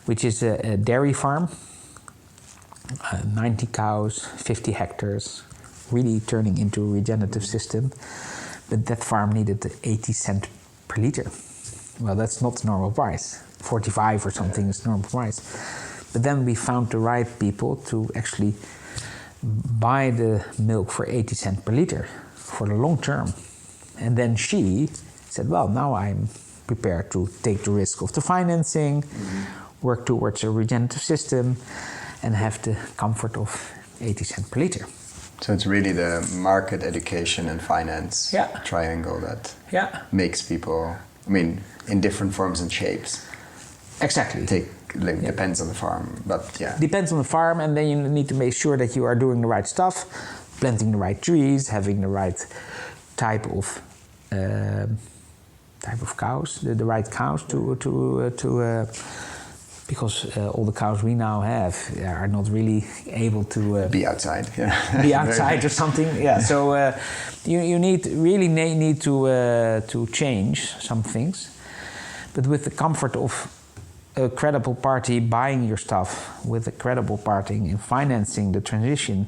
which is a dairy farm, 90 cows, 50 hectares, really turning into a regenerative system. But that farm needed 80 cents per liter. Well, that's not the normal price. 45 or something is the normal price. But then we found the right people to actually buy the milk for 80 cents per liter for the long term. And then she said, well, now I'm prepared to take the risk of the financing, work towards a regenerative system, and have the comfort of 80 cents per liter. So it's really the market, education, and finance triangle that makes people, I mean, in different forms and shapes. Exactly. Depends on the farm, but Depends on the farm, and then you need to make sure that you are doing the right stuff, planting the right trees, having the right type of cows, the right cows because all the cows we now have are not really able to be outside, be outside or something. So you need to change some things, but with the comfort of a credible party buying your stuff, with a credible party in financing the transition,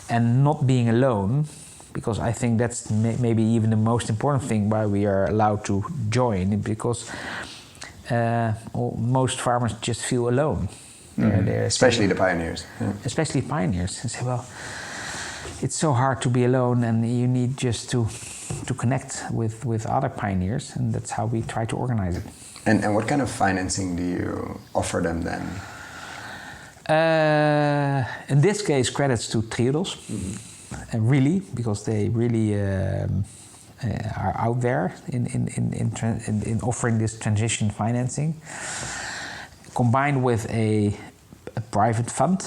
and not being alone, because I think that's maybe even the most important thing why we are allowed to join, because most farmers just feel alone. Especially the pioneers. Especially pioneers. And say, well, it's so hard to be alone, and you need just to connect with other pioneers, and that's how we try to organize it. And what kind of financing do you offer them then? In this case, credits to Triodos, really, because they really are out there in offering this transition financing, combined with a private fund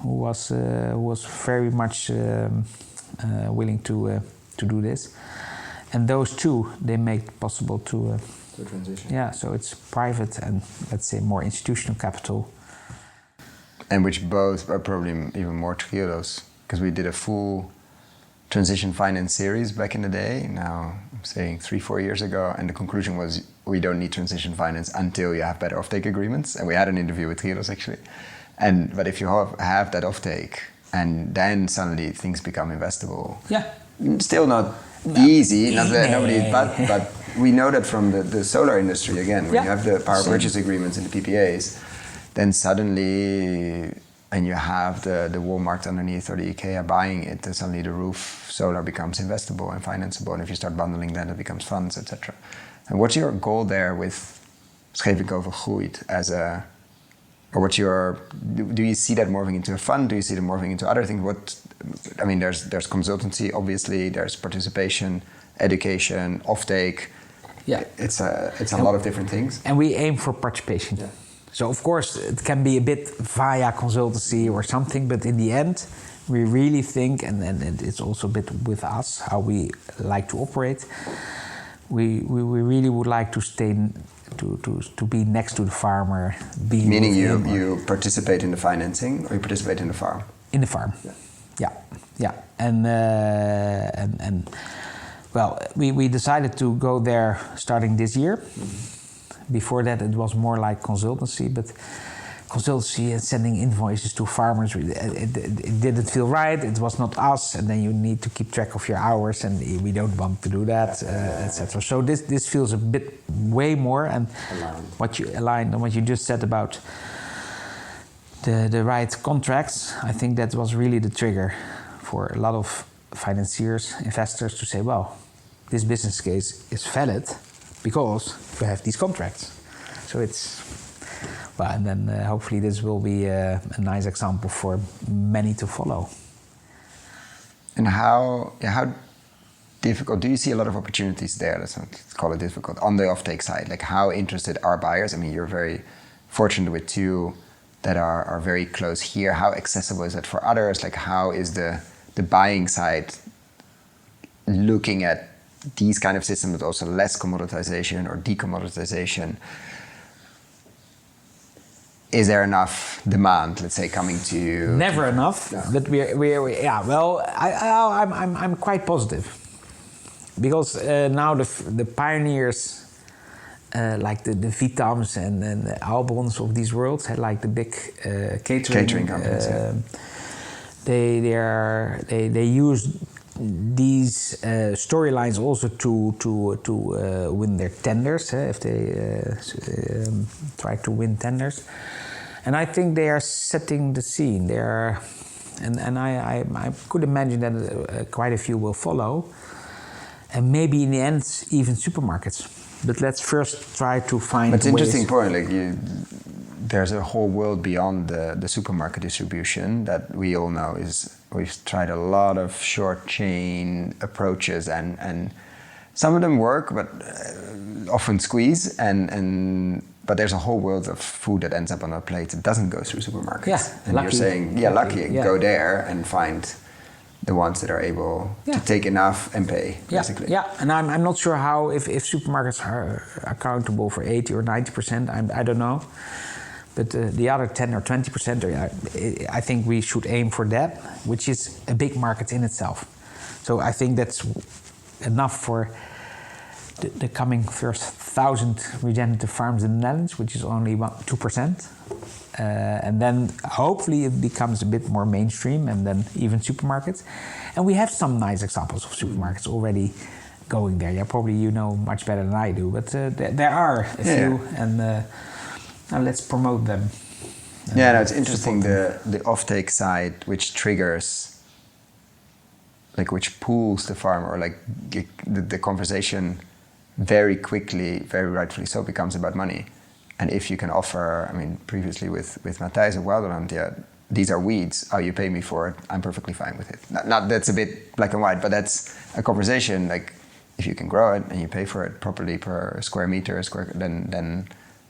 who was very much willing to do this, and those two they make it possible to transition. So it's private and, let's say, more institutional capital. And which both are probably even more Triodos, because we did a full transition finance series back in the day, now I'm saying 3-4 years ago, and the conclusion was we don't need transition finance until you have better offtake agreements. And we had an interview with Triodos actually. But if you have that offtake, and then suddenly things become investable. Still not easy, but we know that from the solar industry again, when you have the power purchase agreements and the PPAs, then suddenly, and you have the Walmart underneath or the IKEA buying it, then suddenly the roof solar becomes investable and financeable, and if you start bundling that, it becomes funds, etc. And what's your goal there with Schevichoven Groeit do you see that morphing into a fund? Do you see it morphing into other things? There's consultancy, obviously, there's participation, education, offtake. It's a lot of different things. And we aim for participation. So of course it can be a bit via consultancy or something, but in the end we really think, and it's also a bit with us how we like to operate. We really would like to stay to be next to the farmer. Meaning you participate in the financing, or you participate in the farm? In the farm. And well, we decided to go there starting this year. Before that, it was more like consultancy, but consultancy and sending invoices to farmers, it didn't feel right. It was not us, and then you need to keep track of your hours, and we don't want to do that, etc. So this feels a bit way more, and what you just said about the right contracts, I think that was really the trigger for a lot of financiers, investors to say, well, this business case is valid because we have these contracts. So it's, well, and then hopefully this will be a nice example for many to follow. And how difficult, do you see a lot of opportunities there, let's call it difficult, on the offtake side? Like how interested are buyers? I mean, you're very fortunate with two that are very close here. How accessible is that for others? Like how is the buying side looking at these kind of systems, but also less commoditization or decommoditization? Is there enough demand, let's say, coming to you? Never enough, no. But I'm quite positive because now the pioneers like the Vitams and the Albons of these worlds, like the big catering companies. They use these storylines also to win their tenders, if they try to win tenders. And I think they are setting the scene. They are, and I could imagine that quite a few will follow, and maybe in the end even supermarkets. But let's first try to find. But it's an interesting point. Like there's a whole world beyond the supermarket distribution that we all know is. We've tried a lot of short chain approaches, and some of them work, but often squeeze. But there's a whole world of food that ends up on our plates. It doesn't go through supermarkets. Yeah, and lucky. You're saying, lucky. Yeah. Go there and find the ones that are able to take enough and pay, basically. Yeah, and I'm not sure how if supermarkets are accountable for 80 or 90%. I don't know. But the other 10 or 20%, I think we should aim for that, which is a big market in itself. So I think that's enough for the coming first 1,000 regenerative farms in the Netherlands, which is only about 2%. And then hopefully it becomes a bit more mainstream, and then even supermarkets. And we have some nice examples of supermarkets already going there. Yeah, probably you know much better than I do, but there are a few, and now let's promote them. Yeah, no, it's interesting the offtake side, which triggers, like which pulls the farmer, or like the conversation very quickly, very rightfully so, becomes about money. And if you can offer, I mean, previously with Matthijs at Wilderland, these are weeds. Oh, you pay me for it. I'm perfectly fine with it. Not that's a bit black and white, but that's a conversation. Like if you can grow it and you pay for it properly per square meter, then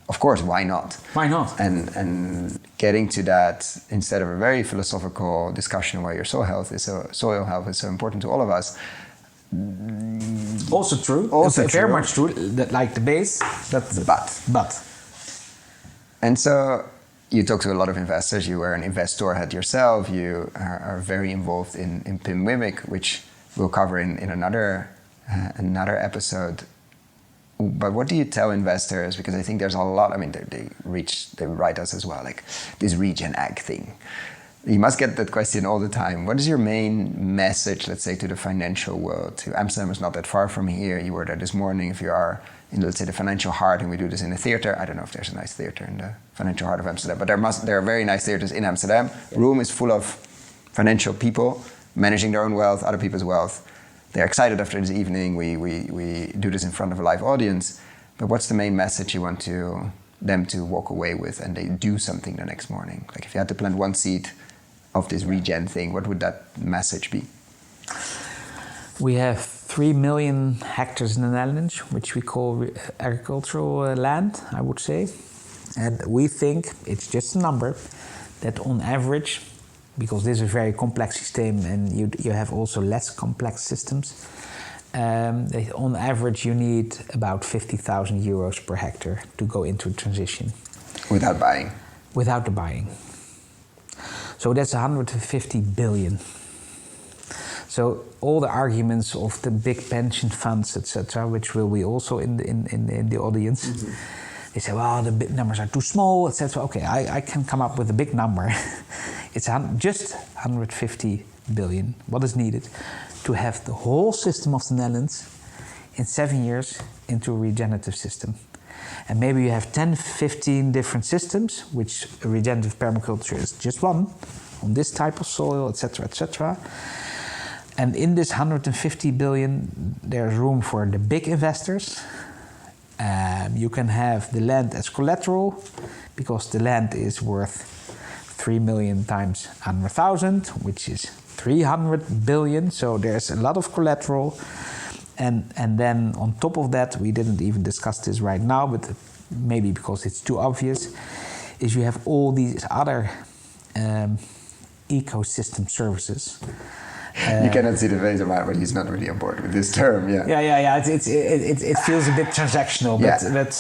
of course, why not? Why not? And getting to that instead of a very philosophical discussion why your soil health is so important to all of us. Also true. Very much true. That like the base. That's the but. And so you talk to a lot of investors. You were an investor head yourself. You are very involved in PIM Mimic, which we'll cover in another episode. But what do you tell investors? Because I think there's a lot. I mean, they write us as well, like this regen ag thing. You must get that question all the time. What is your main message, let's say, to the financial world? To Amsterdam is not that far from here. You were there this morning. If you are in, let's say, the financial heart, and we do this in a theater. I don't know if there's a nice theater in the financial heart of Amsterdam, but there are very nice theaters in Amsterdam. Yeah. Room is full of financial people managing their own wealth, other people's wealth. They're excited after this evening. We do this in front of a live audience. But what's the main message you want them to walk away with, and they do something the next morning? Like if you had to plant one seed of this regen thing, what would that message be? We have 3 million hectares in the Netherlands, which we call agricultural land, I would say. And we think, it's just a number, that on average, because this is a very complex system and you have also less complex systems, on average you need about 50,000 euros per hectare to go into transition. Without buying? Without the buying. So that's 150 billion. So all the arguments of the big pension funds, etc., which will be also in the audience, They say, well, the big numbers are too small, etc. Okay, I can come up with a big number. It's just 150 billion. What is needed to have the whole system of the Netherlands in 7 years into a regenerative system. And maybe you have 10, 15 different systems, which regenerative permaculture is just one, on this type of soil, etc., etc. And in this 150 billion, there's room for the big investors. You can have the land as collateral, because the land is worth 3 million times 100,000, which is 300 billion. So there's a lot of collateral. And then on top of that, we didn't even discuss this right now, but maybe because it's too obvious, is you have all these other ecosystem services. You cannot see the face of Maarten, but he's not really on board with this term. Yeah. It feels a bit transactional, but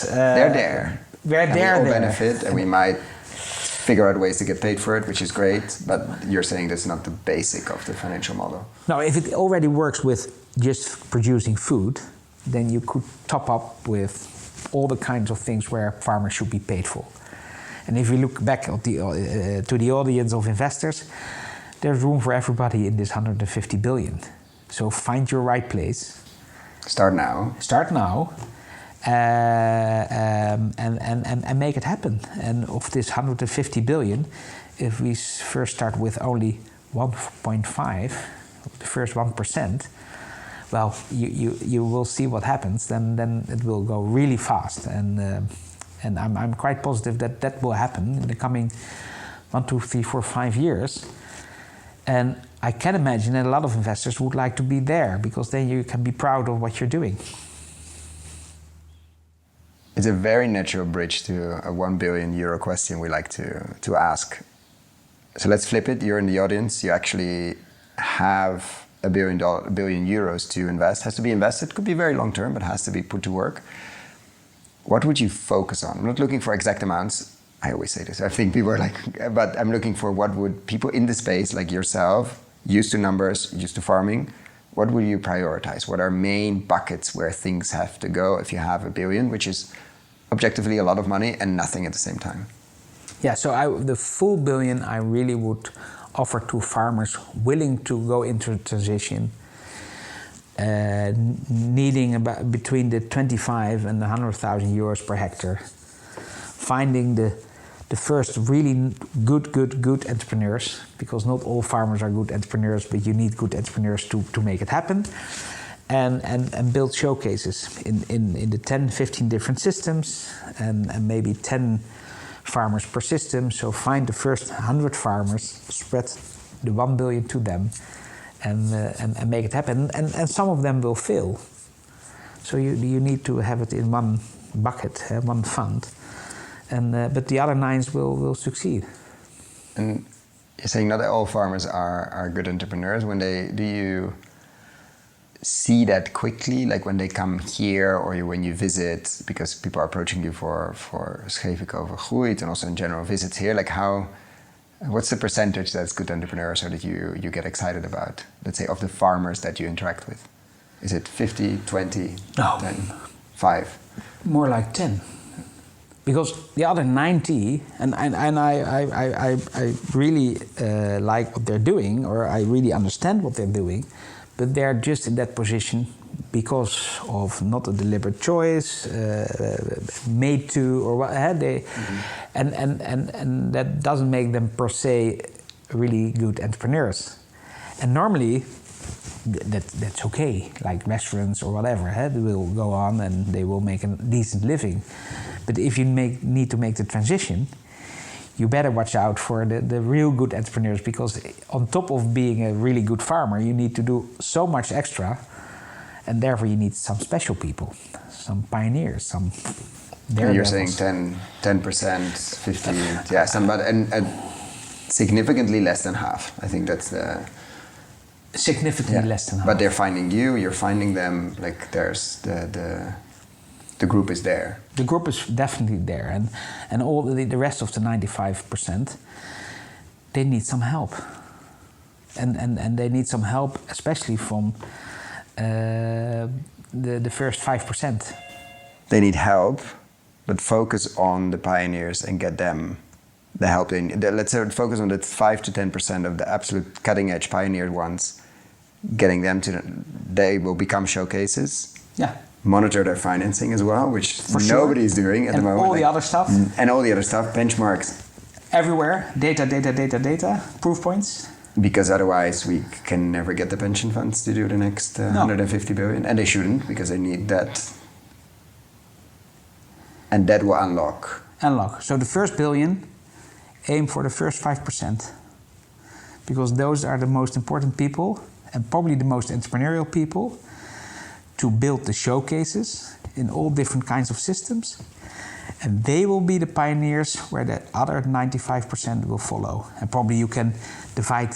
they're there. We're and there. We all benefit, and we might figure out ways to get paid for it, which is great. But you're saying that's not the basic of the financial model. No, if it already works with just producing food, then you could top up with all the kinds of things where farmers should be paid for. And if you look back at to the audience of investors, there's room for everybody in this 150 billion. So find your right place. Start now. And make it happen. And of this 150 billion, if we first start with only 1.5, the first 1%, well, you will see what happens. Then it will go really fast. And I'm quite positive that will happen in the coming 1, 2, 3, 4, 5 years. And I can imagine that a lot of investors would like to be there, because then you can be proud of what you're doing. It's a very natural bridge to a 1 billion euro question we like to ask. So let's flip it. You're in the audience. You actually have a billion euros to invest. Has to be invested. Could be very long term, but has to be put to work. What would you focus on? I'm not looking for exact amounts. I always say this. I think people are like, but I'm looking for what would people in the space like yourself, used to numbers, used to farming, what would you prioritize? What are main buckets where things have to go if you have a billion, which is objectively a lot of money and nothing at the same time? Yeah, so the full billion I really would offer to farmers willing to go into transition, needing about between the 25 and the 100,000 euros per hectare, finding the first really good entrepreneurs, because not all farmers are good entrepreneurs, but you need good entrepreneurs to make it happen, and build showcases in the 10, 15 different systems, and maybe 10 farmers per system. So find the first 100 farmers, spread the 1 billion to them, and make it happen. And some of them will fail. So you need to have it in one bucket, one fund. But the other 9 will succeed. And you're saying not all farmers are good entrepreneurs. Do you see that quickly, like when they come here or when you visit, because people are approaching you for Schevichoven Regenerative and also in general visits here, like what's the percentage that's good entrepreneurs or that you get excited about, let's say, of the farmers that you interact with? Is it 50, 20, no. 10, 5? More like 10. Because the other 90, and I really like what they're doing, or I really understand what they're doing, but they're just in that position because of not a deliberate choice, made to, or what they, and that doesn't make them per se really good entrepreneurs. And normally, that's okay, like restaurants or whatever, they will go on and they will make a decent living. But if you need to make the transition, you better watch out for the real good entrepreneurs, because on top of being a really good farmer, you need to do so much extra, and therefore you need some special people, some pioneers, some daredevils. You're saying 10%, 15, yeah, somebody, and significantly less than half. I think that's the... Significantly less than half. But they're finding you, you're finding them, like there's the group is there. The group is definitely there, and all the rest of the 95%, they need some help, and they need some help, especially from the first 5%. They need help, but focus on the pioneers and get them the help. Let's say focus on the 5 to 10% of the absolute cutting edge pioneered ones, getting them to, they will become showcases. Yeah. Monitor their financing as well, which For nobody's doing at the moment. All the other stuff. And all the other stuff, benchmarks. Everywhere, data, proof points. Because otherwise we can never get the pension funds to do the next 150 billion. And they shouldn't, because they need that. And that will unlock. So the first billion, aim for the first 5%. Because those are the most important people, and probably the most entrepreneurial people, to build the showcases in all different kinds of systems. And they will be the pioneers where the other 95% will follow. And probably you can divide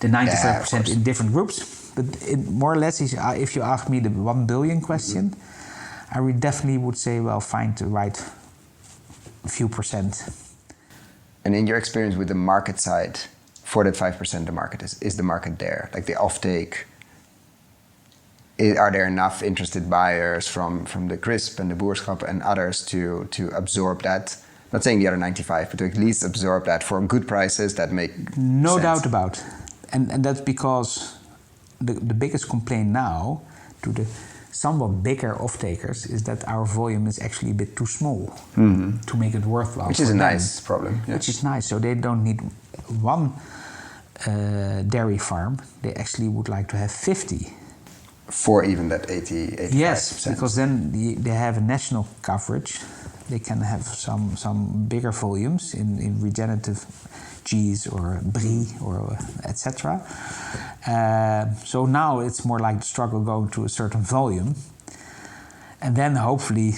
the 95% in different groups. But more or less, if you ask me the 1 billion question, I would definitely would say, well, find the right few percent. And in your experience with the market side, for that 5%, the market is the market there? Like the offtake, are there enough interested buyers from the CRISP and the Boerschap and others to absorb that? Not saying the other 95, but to at least absorb that for good prices that make no sense. doubt about. And that's because the biggest complaint now to the somewhat bigger off-takers is that our volume is actually a bit too small to make it worthwhile. Which is a nice problem. Yeah. Which is nice. So they don't need one dairy farm. They actually would like to have 50. For even that 85%. Yes, because then they have a national coverage. They can have some bigger volumes in regenerative cheese or brie or etc. So now it's more like the struggle going to a certain volume. And then hopefully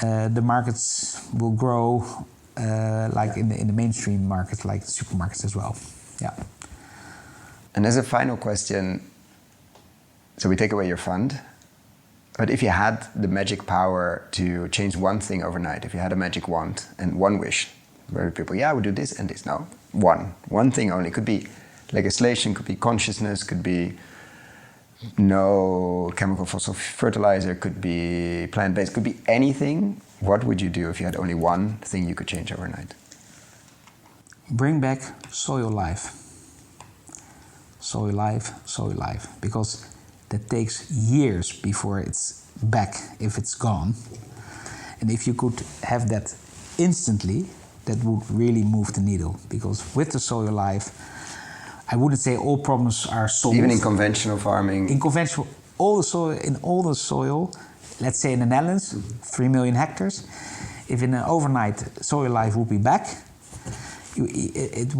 the markets will grow in the mainstream markets, like the supermarkets as well. Yeah. And as a final question, so we take away your fund, but if you had the magic power to change one thing overnight, if you had a magic wand and one wish, where people, I would do this and this. No, one thing only. Could be legislation, could be consciousness, could be no chemical fossil fertilizer, could be plant-based, could be anything. What would you do if you had only one thing you could change overnight? Bring back soil life. Soil life. Because that takes years before it's back if it's gone. And if you could have that instantly, that would really move the needle. Because with the soil life, I wouldn't say all problems are solved. Even in conventional farming? In conventional, all the soil, let's say in the Netherlands, 3 million hectares, if in an overnight soil life would be back, it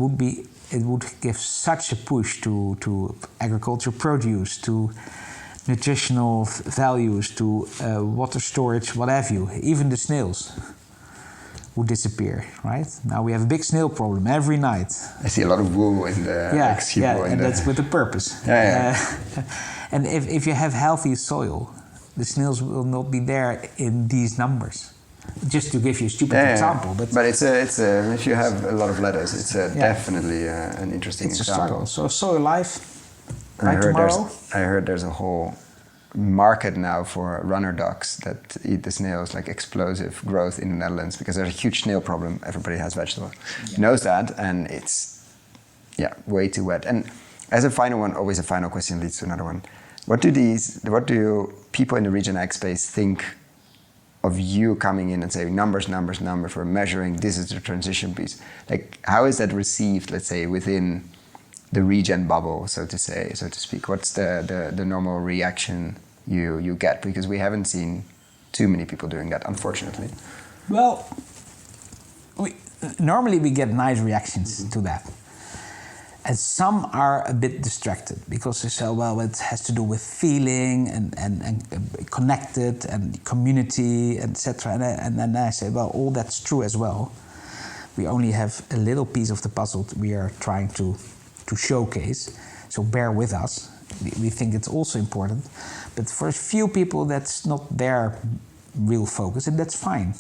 would give such a push to agricultural produce, to nutritional values, to water storage, what have you. Even the snails would disappear, right? Now we have a big snail problem every night. I see a lot of wool in the... that's with a purpose. And if you have healthy soil, the snails will not be there in these numbers. Just to give you a stupid example, but it's if you have a lot of lettuce, it's definitely an interesting example. A struggle. So soil life. I heard there's a whole market now for runner ducks that eat the snails, like explosive growth in the Netherlands, because there's a huge snail problem. Everybody has vegetables, knows that, and it's way too wet. And as a final one, always a final question leads to another one. What do people in the regen ag space think of you coming in and saying numbers, we're measuring, this is the transition piece? Like, how is that received, let's say, within the regen bubble, so to speak? What's the normal reaction you get? Because we haven't seen too many people doing that, unfortunately. Well, normally we get nice reactions to that. And some are a bit distracted because they say, well, it has to do with feeling and connected and community, etc. And then I say, well, all that's true as well. We only have a little piece of the puzzle we are trying to showcase. So bear with us. We think it's also important. But for a few people, that's not their real focus, and that's fine.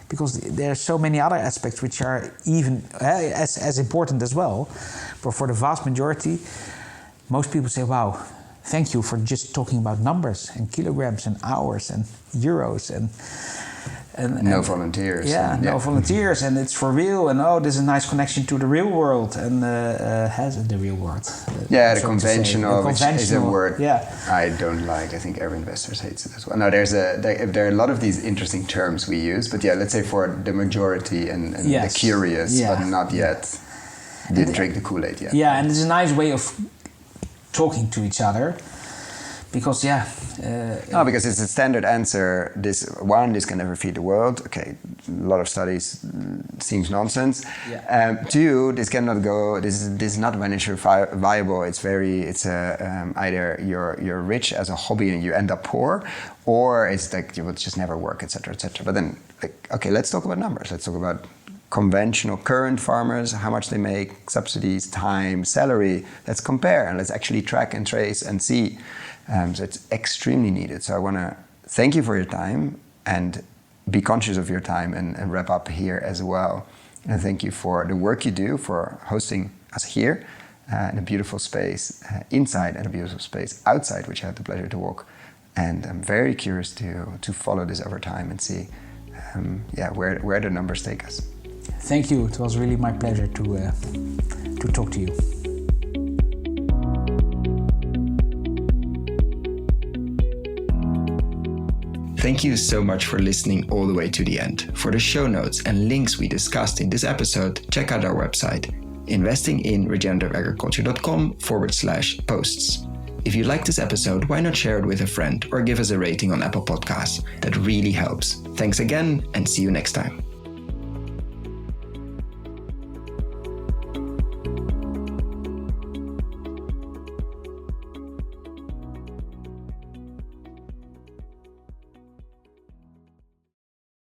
Because there are so many other aspects which are even as important as well. But for the vast majority, most people say, wow, thank you for just talking about numbers and kilograms and hours and euros. And And no volunteers. Yeah, no volunteers, and it's for real. And there's a nice connection to the real world, and has the real world. The conventional, which is a word Yeah. I don't like. I think every investor hates it as well. Now, there are a lot of these interesting terms we use, but let's say for the majority and the curious, but not yet didn't drink the Kool-Aid yet. Yeah, and it's a nice way of talking to each other. Because because it's a standard answer. This can never feed the world. Okay, a lot of studies seems nonsense. Yeah. 2, this cannot go. This is not financially viable. It's either you're rich as a hobby and you end up poor, or it's like it will just never work, etc., etc. But then, let's talk about numbers. Let's talk about conventional current farmers, how much they make, subsidies, time, salary. Let's compare and let's actually track and trace and see. So it's extremely needed. So I want to thank you for your time and be conscious of your time and wrap up here as well. And thank you for the work you do for hosting us here in a beautiful space inside and a beautiful space outside, which I had the pleasure to walk. And I'm very curious to follow this over time and see where the numbers take us. Thank you. It was really my pleasure to talk to you. Thank you so much for listening all the way to the end. For the show notes and links we discussed in this episode, check out our website, investinginregenerativeagriculture.com/posts. If you like this episode, why not share it with a friend or give us a rating on Apple Podcasts? That really helps. Thanks again and see you next time.